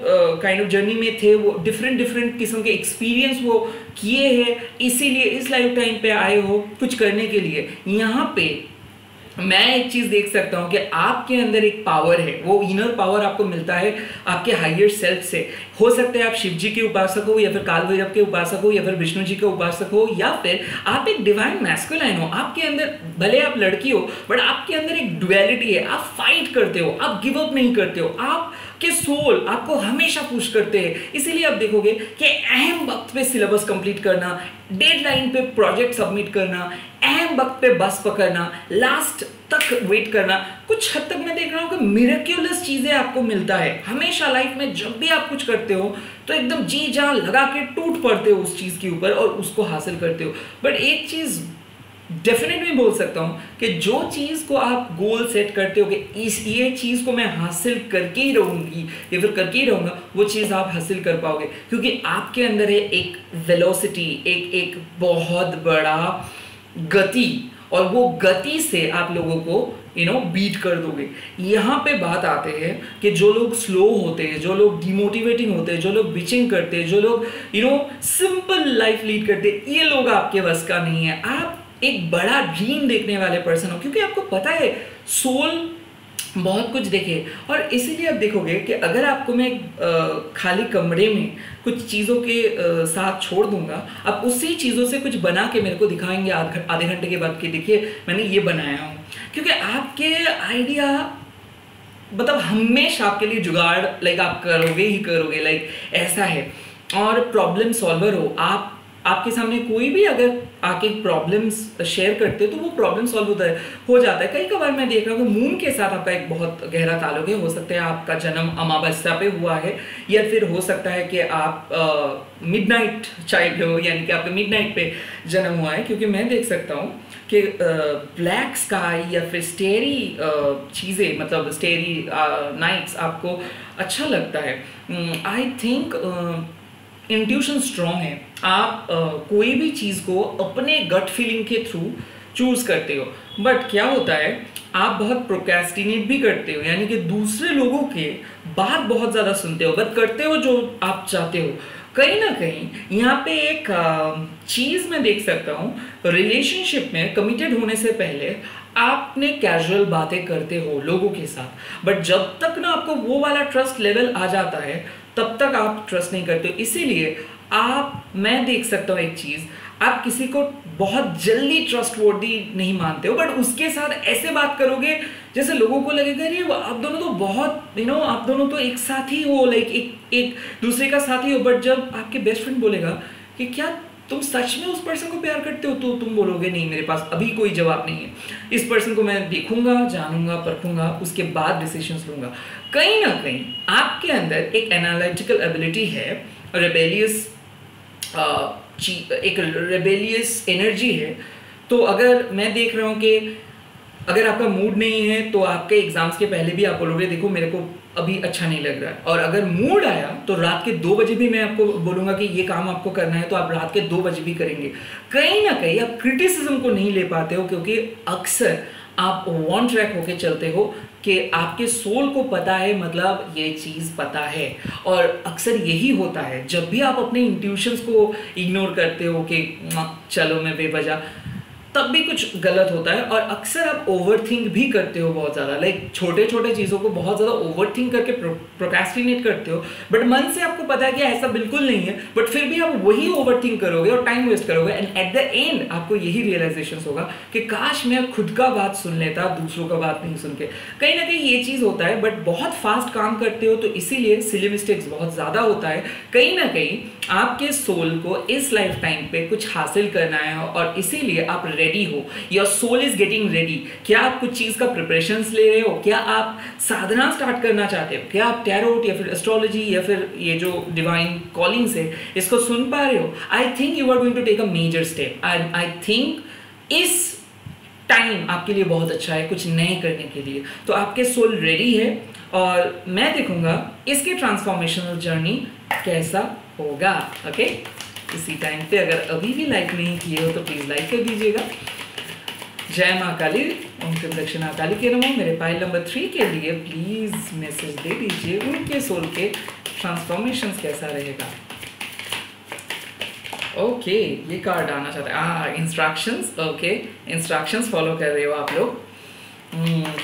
काइंड ऑफ जर्नी में थे, वो डिफरेंट किस्म के एक्सपीरियंस वो किए हैं, इसीलिए इस लाइफ टाइम पे आए हो कुछ करने के लिए। यहाँ पे मैं एक चीज देख सकता हूं कि आपके अंदर एक पावर है, वो इनर पावर आपको मिलता है आपके हायर सेल्फ से। हो सकता है आप शिव जी के उपासक हो, या फिर काल भैरव के उपासक हो, या फिर विष्णु जी के उपासक हो, या फिर आप एक डिवाइन मैस्कुलाइन हो। आपके अंदर, भले आप लड़की हो, बट आपके अंदर एक डुअलिटी है, आप फाइट करते हो, आप गिव अप नहीं करते हो, आपके सोल आपको हमेशा पुश करते हैं। इसीलिए आप देखोगे कि अहम वक्त पे सिलेबस कंप्लीट करना, डेडलाइन पे प्रोजेक्ट सबमिट करना, अहम वक्त पे बस पकड़ना, लास्ट तक वेट करना, कुछ हद तक मैं देख रहा हूँ कि मिरेक्युलस चीजें आपको मिलता है हमेशा लाइफ में। जब भी आप कुछ करते हो तो एकदम जी जान लगा के टूट पड़ते हो उस चीज के ऊपर और उसको हासिल करते हो। बट एक चीज डेफिनेटली बोल सकता हूँ कि जो चीज़ को आप गोल सेट करते हो कि ये चीज़ को मैं हासिल करके ही रहूँगी या फिर करके ही रहूँगा, वो चीज़ आप हासिल कर पाओगे, क्योंकि आपके अंदर है एक वेलोसिटी, एक बहुत बड़ा गति, और वो गति से आप लोगों को बीट कर दोगे। यहाँ पे बात आते हैं कि जो लोग स्लो होते हैं, जो लोग डिमोटिवेटिंग होते हैं, जो लोग बिचिंग करते हैं, जो लोग सिंपल लाइफ लीड करते हैं, ये लोग आपके बस का नहीं है। आप एक बड़ा ड्रीम देखने वाले पर्सन हो, क्योंकि आपको पता है सोल बहुत कुछ देखे, और इसीलिए आप देखोगे कि अगर आपको मैं खाली कमरे में कुछ चीज़ों के साथ छोड़ दूंगा, आप उसी चीज़ों से कुछ बना के मेरे को दिखाएंगे आधे घंटे के बाद कि देखिए मैंने ये बनाया हूँ, क्योंकि आपके आइडिया मतलब हमेशा आपके लिए जुगाड़ आप करोगे ही करोगे, ऐसा है। और प्रॉब्लम सॉल्वर हो आप, आपके सामने कोई भी अगर आके प्रॉब्लम्स शेयर करते हो तो वो प्रॉब्लम सॉल्व हो जाता है। कई बार मैं देख रहा हूँ मून के साथ आपका एक बहुत गहरा ताल्लुक है। हो सकता है आपका जन्म अमावस्या पे हुआ है, या फिर हो सकता है कि आप मिडनाइट चाइल्ड हो, यानी कि आपका मिडनाइट पे जन्म हुआ है, क्योंकि मैं देख सकता हूँ कि ब्लैक स्काई या फिर स्टेरी चीज़ें, मतलब स्टेरी नाइट्स आपको अच्छा लगता है। आई थिंक इंट्यूशन स्ट्रॉन्ग है। आप कोई भी चीज़ को अपने गट फीलिंग के थ्रू चूज करते हो, बट क्या होता है आप बहुत प्रोक्रेस्टिनेट भी करते हो, यानी कि दूसरे लोगों के बात बहुत ज़्यादा सुनते हो, बट करते हो जो आप चाहते हो। कहीं ना कहीं यहाँ पे एक चीज़ मैं देख सकता हूँ, रिलेशनशिप में कमिटेड होने से पहले आपने कैजुअल बातें करते हो लोगों के साथ, बट जब तक ना आपको वो वाला ट्रस्ट लेवल आ जाता है तब तक आप ट्रस्ट नहीं करते हो। इसीलिए मैं देख सकता हूँ एक चीज़, आप किसी को बहुत जल्दी ट्रस्टवर्दी नहीं मानते हो, बट उसके साथ ऐसे बात करोगे जैसे लोगों को लगेगा अरे आप दोनों तो बहुत आप दोनों तो एक साथ ही हो, एक दूसरे का साथी हो। बट जब आपके बेस्ट फ्रेंड बोलेगा कि क्या तुम सच में उस पर्सन को प्यार करते हो, तो तुम बोलोगे नहीं, मेरे पास अभी कोई जवाब नहीं है, इस पर्सन को मैं देखूंगा, जानूंगा, परखूंगा, उसके बाद डिसीजंस लूंगा। कहीं ना कहीं आपके अंदर एक एनालिटिकल एबिलिटी है, रेबेलियस एक रेबेलियस एनर्जी है। तो अगर मैं देख रहा हूँ कि अगर आपका मूड नहीं है तो आपके एग्जाम्स के पहले भी आप बोलोगे देखो मेरे को अभी अच्छा नहीं लग रहा है, और अगर मूड आया तो रात के 2 बजे भी मैं आपको बोलूँगा कि ये काम आपको करना है, तो आप रात के 2 बजे भी करेंगे। कहीं ना कहीं आप क्रिटिसिज्म को नहीं ले पाते हो, क्योंकि अक्सर आप वन ट्रैक होके चलते हो कि आपके सोल को पता है, मतलब ये चीज़ पता है। और अक्सर यही होता है जब भी आप अपने इंट्यूशंस को इग्नोर करते हो कि चलो मैं बेवजह, तब भी कुछ गलत होता है। और अक्सर आप ओवरथिंक भी करते हो बहुत ज़्यादा, छोटे छोटे चीज़ों को बहुत ज़्यादा ओवरथिंक करके प्रोक्रेस्टिनेट करते हो, बट मन से आपको पता है कि ऐसा बिल्कुल नहीं है, बट फिर भी आप वही ओवरथिंक करोगे और टाइम वेस्ट करोगे, एंड एट द एंड आपको यही रियलाइजेशन होगा कि काश मैं खुद का बात सुन लेता, दूसरों का बात नहीं सुन के। कहीं ना कहीं ये चीज़ होता है, बट बहुत फास्ट काम करते हो तो इसीलिए सिली मिस्टेक्स बहुत ज़्यादा होता है। कहीं ना कहीं आपके सोल को इस लाइफ टाइम पे कुछ हासिल करना है, और इसीलिए आप रेडी हो, your soul is getting ready. क्या आप कुछ चीज का प्रिपरेशंस ले रहे हो, क्या आप साधना स्टार्ट करना चाहते हो, क्या आप टैरोट या फिर एस्ट्रोलॉजी या फिर ये जो डिवाइन कॉलिंग्स है इसको सुन पा रहे हो? I think you are going to take a major step. I think इस टाइम आपके लिए बहुत अच्छा है कुछ नए करने के लिए, तो आपके सोल रेडी है, और मैं देखूंगा इसके ट्रांसफॉर्मेशनल जर्नी कैसा होगा। ओके, इसी टाइम पे अगर अभी भी लाइक नहीं किए हो तो प्लीज़ लाइक कर दीजिएगा। जय माँ काली, ओम कृम दक्षिणा काली के नमो। मेरे पाइल नंबर 3 के लिए प्लीज़ मैसेज दे दीजिए, उनके सोल के ट्रांसफॉर्मेशंस कैसा रहेगा। ओके, ये कार्ड आना चाहता है, इंस्ट्रक्शंस। ओके, इंस्ट्रक्शंस फॉलो कर रहे हो आप लोग।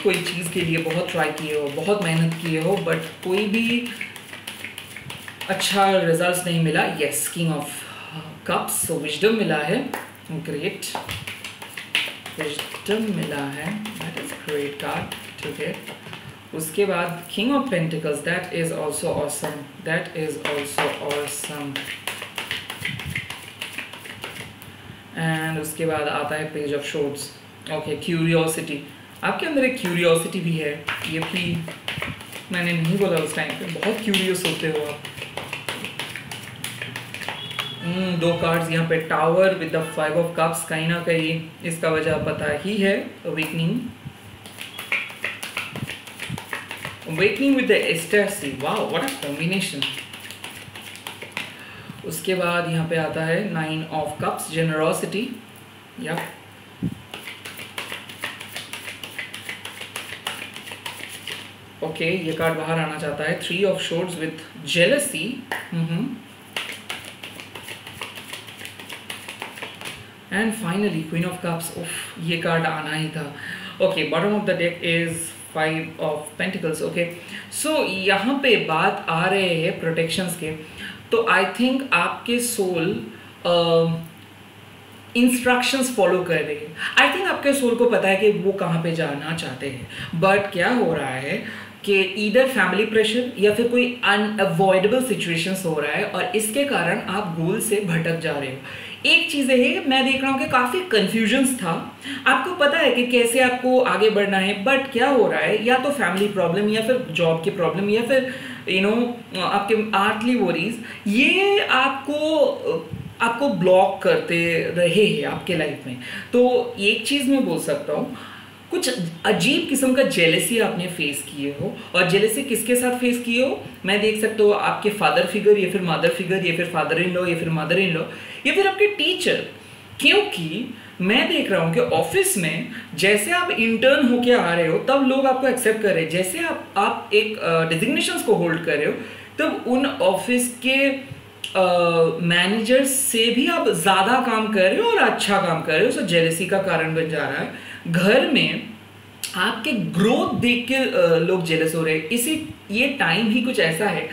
कोई चीज़ के लिए बहुत ट्राई किए हो, बहुत मेहनत किए हो, बट कोई भी अच्छा रिजल्ट नहीं मिला। Yes, king of cups, so wisdom मिला है, ग्रेट, विजडम मिला है, दैट इज ग्रेट कार्ड, ठीक है। उसके बाद king of pentacles, that is also awesome, that is also awesome. And उसके बाद आता है page of shorts. Okay, curiosity, आपके अंदर एक क्यूरियोसिटी भी है, ये भी मैंने नहीं बोला उस टाइम पे, बहुत क्यूरियस होते हो आप। दो कार्ड्स यहाँ पे, tower with the 5 of cups, कहीं ना कहीं इसका वजह पता ही है, awakening, awakening with the एस्टेसी, wow what a combination. उसके बाद यहाँ पे आता है 9 ऑफ कप्स, जेनरोसिटी, या ओके ये कार्ड बाहर आना चाहता है, 3 of shorts with jealousy, and finally queen of cups, उफ ये कार्ड आना ही था। Okay bottom of the deck is 5 of pentacles. Okay so यहाँ पे बात आ रहे हैं प्रोटेक्शंस के, तो आई थिंक आपके सोल इंस्ट्रक्शंस फॉलो कर रही है। आई थिंक आपके सोल को पता है कि वो कहाँ पे जाना चाहते हैं, बट क्या हो रहा है कि ईदर फैमिली प्रेशर या फिर कोई अनअवॉइडेबल सिचुएशंस हो रहा है और इसके कारण आप गोल से भटक जा रहे हो। एक चीज़ है, मैं देख रहा हूँ कि काफ़ी कन्फ्यूजन्स था, आपको पता है कि कैसे आपको आगे बढ़ना है, बट क्या हो रहा है, या तो फैमिली प्रॉब्लम या फिर जॉब की प्रॉब्लम या फिर आपके आर्थली वरीज, ये आपको ब्लॉक करते रहे हैं आपके लाइफ में। तो एक चीज़ मैं बोल सकता हूँ, कुछ अजीब किस्म का जेलसी आपने फेस किए हो, और जेलसी किसके साथ फेस किए हो, मैं देख सकता हूँ आपके फादर फिगर या फिर मदर फिगर या फिर फादर इन लॉ या फिर मदर इन लॉ या फिर आपके टीचर। क्योंकि मैं देख रहा हूँ कि ऑफिस में जैसे आप इंटर्न होके आ रहे हो तब लोग आपको एक्सेप्ट कर रहे हैं, जैसे आप एक डिजिग्नेशंस को होल्ड कर रहे हो तब उन ऑफिस के मैनेजर से भी आप ज़्यादा काम कर रहे हो और अच्छा काम कर रहे हो, सो जेलसी का कारण बन जा रहा है। घर में आपके ग्रोथ देख के लोग जेलस हो रहे हैं। ये टाइम ही कुछ ऐसा है,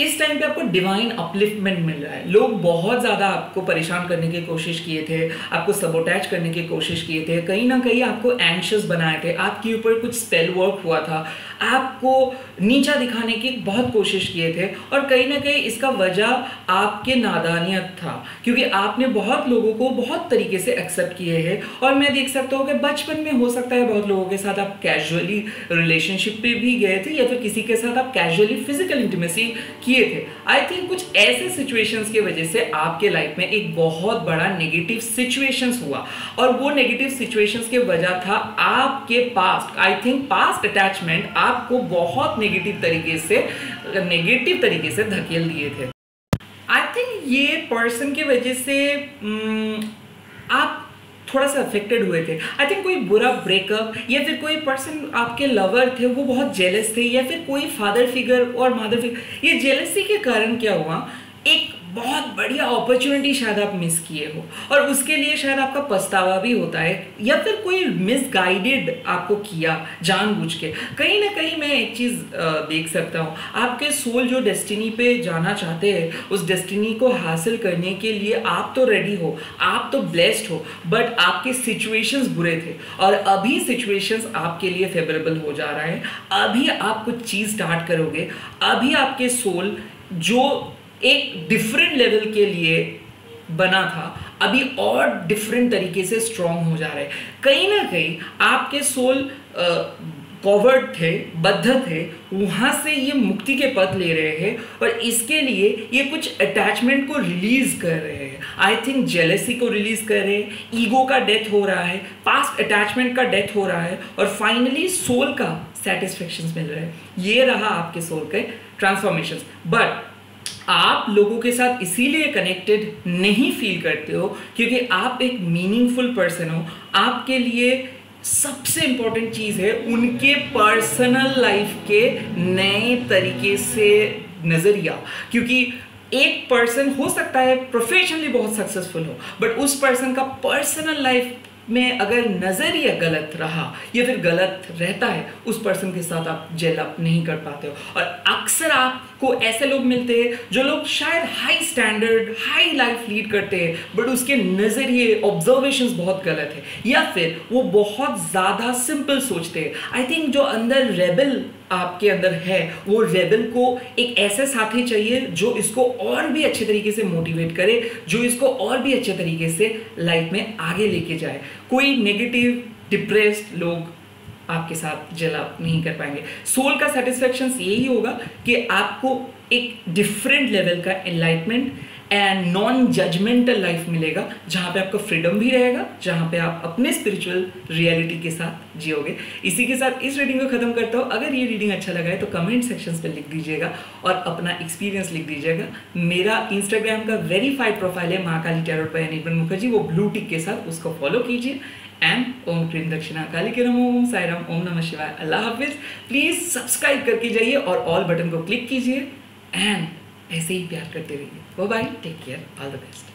इस टाइम पे आपको डिवाइन अपलिफ्टमेंट मिल रहा है। लोग बहुत ज़्यादा आपको परेशान करने की कोशिश किए थे, आपको सबोटैच करने की कोशिश किए थे, कहीं ना कहीं आपको एंग्शियस बनाए थे, आपके ऊपर कुछ स्पेल वर्क हुआ था, आपको नीचा दिखाने की बहुत कोशिश किए थे, और कहीं ना कहीं इसका वजह आपके नादानियत था, क्योंकि आपने बहुत लोगों को बहुत तरीके से एक्सेप्ट किए हैं। और मैं देख सकता हूँ कि बचपन में हो सकता है बहुत लोगों के साथ आप कैजुअली रिलेशनशिप पे भी गए थे या फिर किसी के साथ आप कैजुअली फिजिकल इंटीमेसी किए थे। आई थिंक कुछ ऐसे सिचुएशंस की वजह से आपके लाइफ में एक बहुत बड़ा नेगेटिव सिचुएशंस हुआ, और वो नेगेटिव सिचुएशंस की वजह था आपके past, I think past attachment आपको बहुत नेगेटिव तरीके से धकेल दिए थे। आई थिंक ये पर्सन की वजह से आप थोड़ा सा अफेक्टेड हुए थे। आई थिंक कोई बुरा ब्रेकअप या फिर कोई पर्सन आपके लवर थे वो बहुत जेलस थे, या फिर कोई फादर फिगर और मदर फिगर, ये जेलसी के कारण क्या हुआ, एक बहुत बढ़िया अपॉर्चुनिटी शायद आप मिस किए हो और उसके लिए शायद आपका पछतावा भी होता है, या फिर कोई मिसगाइडेड आपको किया जानबूझ के। कहीं ना कहीं मैं एक चीज़ देख सकता हूँ, आपके सोल जो डेस्टिनी पे जाना चाहते हैं उस डेस्टिनी को हासिल करने के लिए आप तो रेडी हो, आप तो ब्लेस्ड हो, बट आपके सिचुएशंस बुरे थे और अभी सिचुएशंस आपके लिए फेवरेबल हो जा रहा है। अभी आप कुछ चीज़ स्टार्ट करोगे, अभी आपके सोल जो एक डिफरेंट लेवल के लिए बना था अभी और डिफरेंट तरीके से स्ट्रॉन्ग हो जा रहा है। कहीं ना कहीं आपके सोल कवर्ड थे, बद्ध थे, वहाँ से ये मुक्ति के पथ ले रहे हैं और इसके लिए ये कुछ अटैचमेंट को रिलीज कर रहे हैं। आई थिंक जेलेसी को रिलीज कर रहे हैं, ईगो का डेथ हो रहा है, पास्ट अटैचमेंट का डेथ हो रहा है और फाइनली सोल का सेटिस्फेक्शन मिल रहा है। ये रहा आपके सोल के ट्रांसफॉर्मेशन। बट आप लोगों के साथ इसीलिए कनेक्टेड नहीं फील करते हो क्योंकि आप एक मीनिंगफुल पर्सन हो। आपके लिए सबसे इंपॉर्टेंट चीज़ है उनके पर्सनल लाइफ के नए तरीके से नज़रिया, क्योंकि एक पर्सन हो सकता है प्रोफेशनली बहुत सक्सेसफुल हो बट उस पर्सन का पर्सनल लाइफ में अगर नज़रिया गलत रहा या फिर गलत रहता है उस पर्सन के साथ आप जेल अप नहीं कर पाते हो। और अक्सर आपको ऐसे लोग मिलते हैं जो लोग शायद high standard high life lead करते हैं बट उसके नज़रिए ऑब्जर्वेशंस बहुत गलत है या फिर वो बहुत ज़्यादा सिंपल सोचते हैं। आई थिंक जो अंदर रेबल आपके अंदर है वो रेबल को एक ऐसे साथी चाहिए जो इसको और भी अच्छे तरीके से मोटिवेट करे, जो इसको और भी अच्छे तरीके से लाइफ में आगे लेके जाए। कोई नेगेटिव डिप्रेस्ड लोग आपके साथ जेल अप नहीं कर पाएंगे। सोल का सेटिस्फेक्शन यही होगा कि आपको एक डिफरेंट लेवल का enlightenment and non judgmental life मिलेगा, जहाँ पे आपका फ्रीडम भी रहेगा, जहाँ पे आप अपने स्पिरिचुअल रियलिटी के साथ जियोगे। इसी के साथ इस रीडिंग को खत्म करता हूँ। अगर ये रीडिंग अच्छा लगा है तो कमेंट सेक्शंस पे लिख दीजिएगा और अपना एक्सपीरियंस लिख दीजिएगा। मेरा इंस्टाग्राम का वेरीफाइड प्रोफाइल है महाकाली टैरोट बाय अनिर्बन मुखर्जी, वो ब्लू टिक के साथ, उसको फॉलो कीजिए। एंड ओम क्रीम दक्षिणा काली के नमः, ओम साई राम, ओम नमः शिवाय, अल्लाह हाफिज। प्लीज सब्सक्राइब करके जाइए और ऑल बटन को क्लिक कीजिए एंड ऐसे ही प्यार करते रहिए। Bye bye, take care, all the best.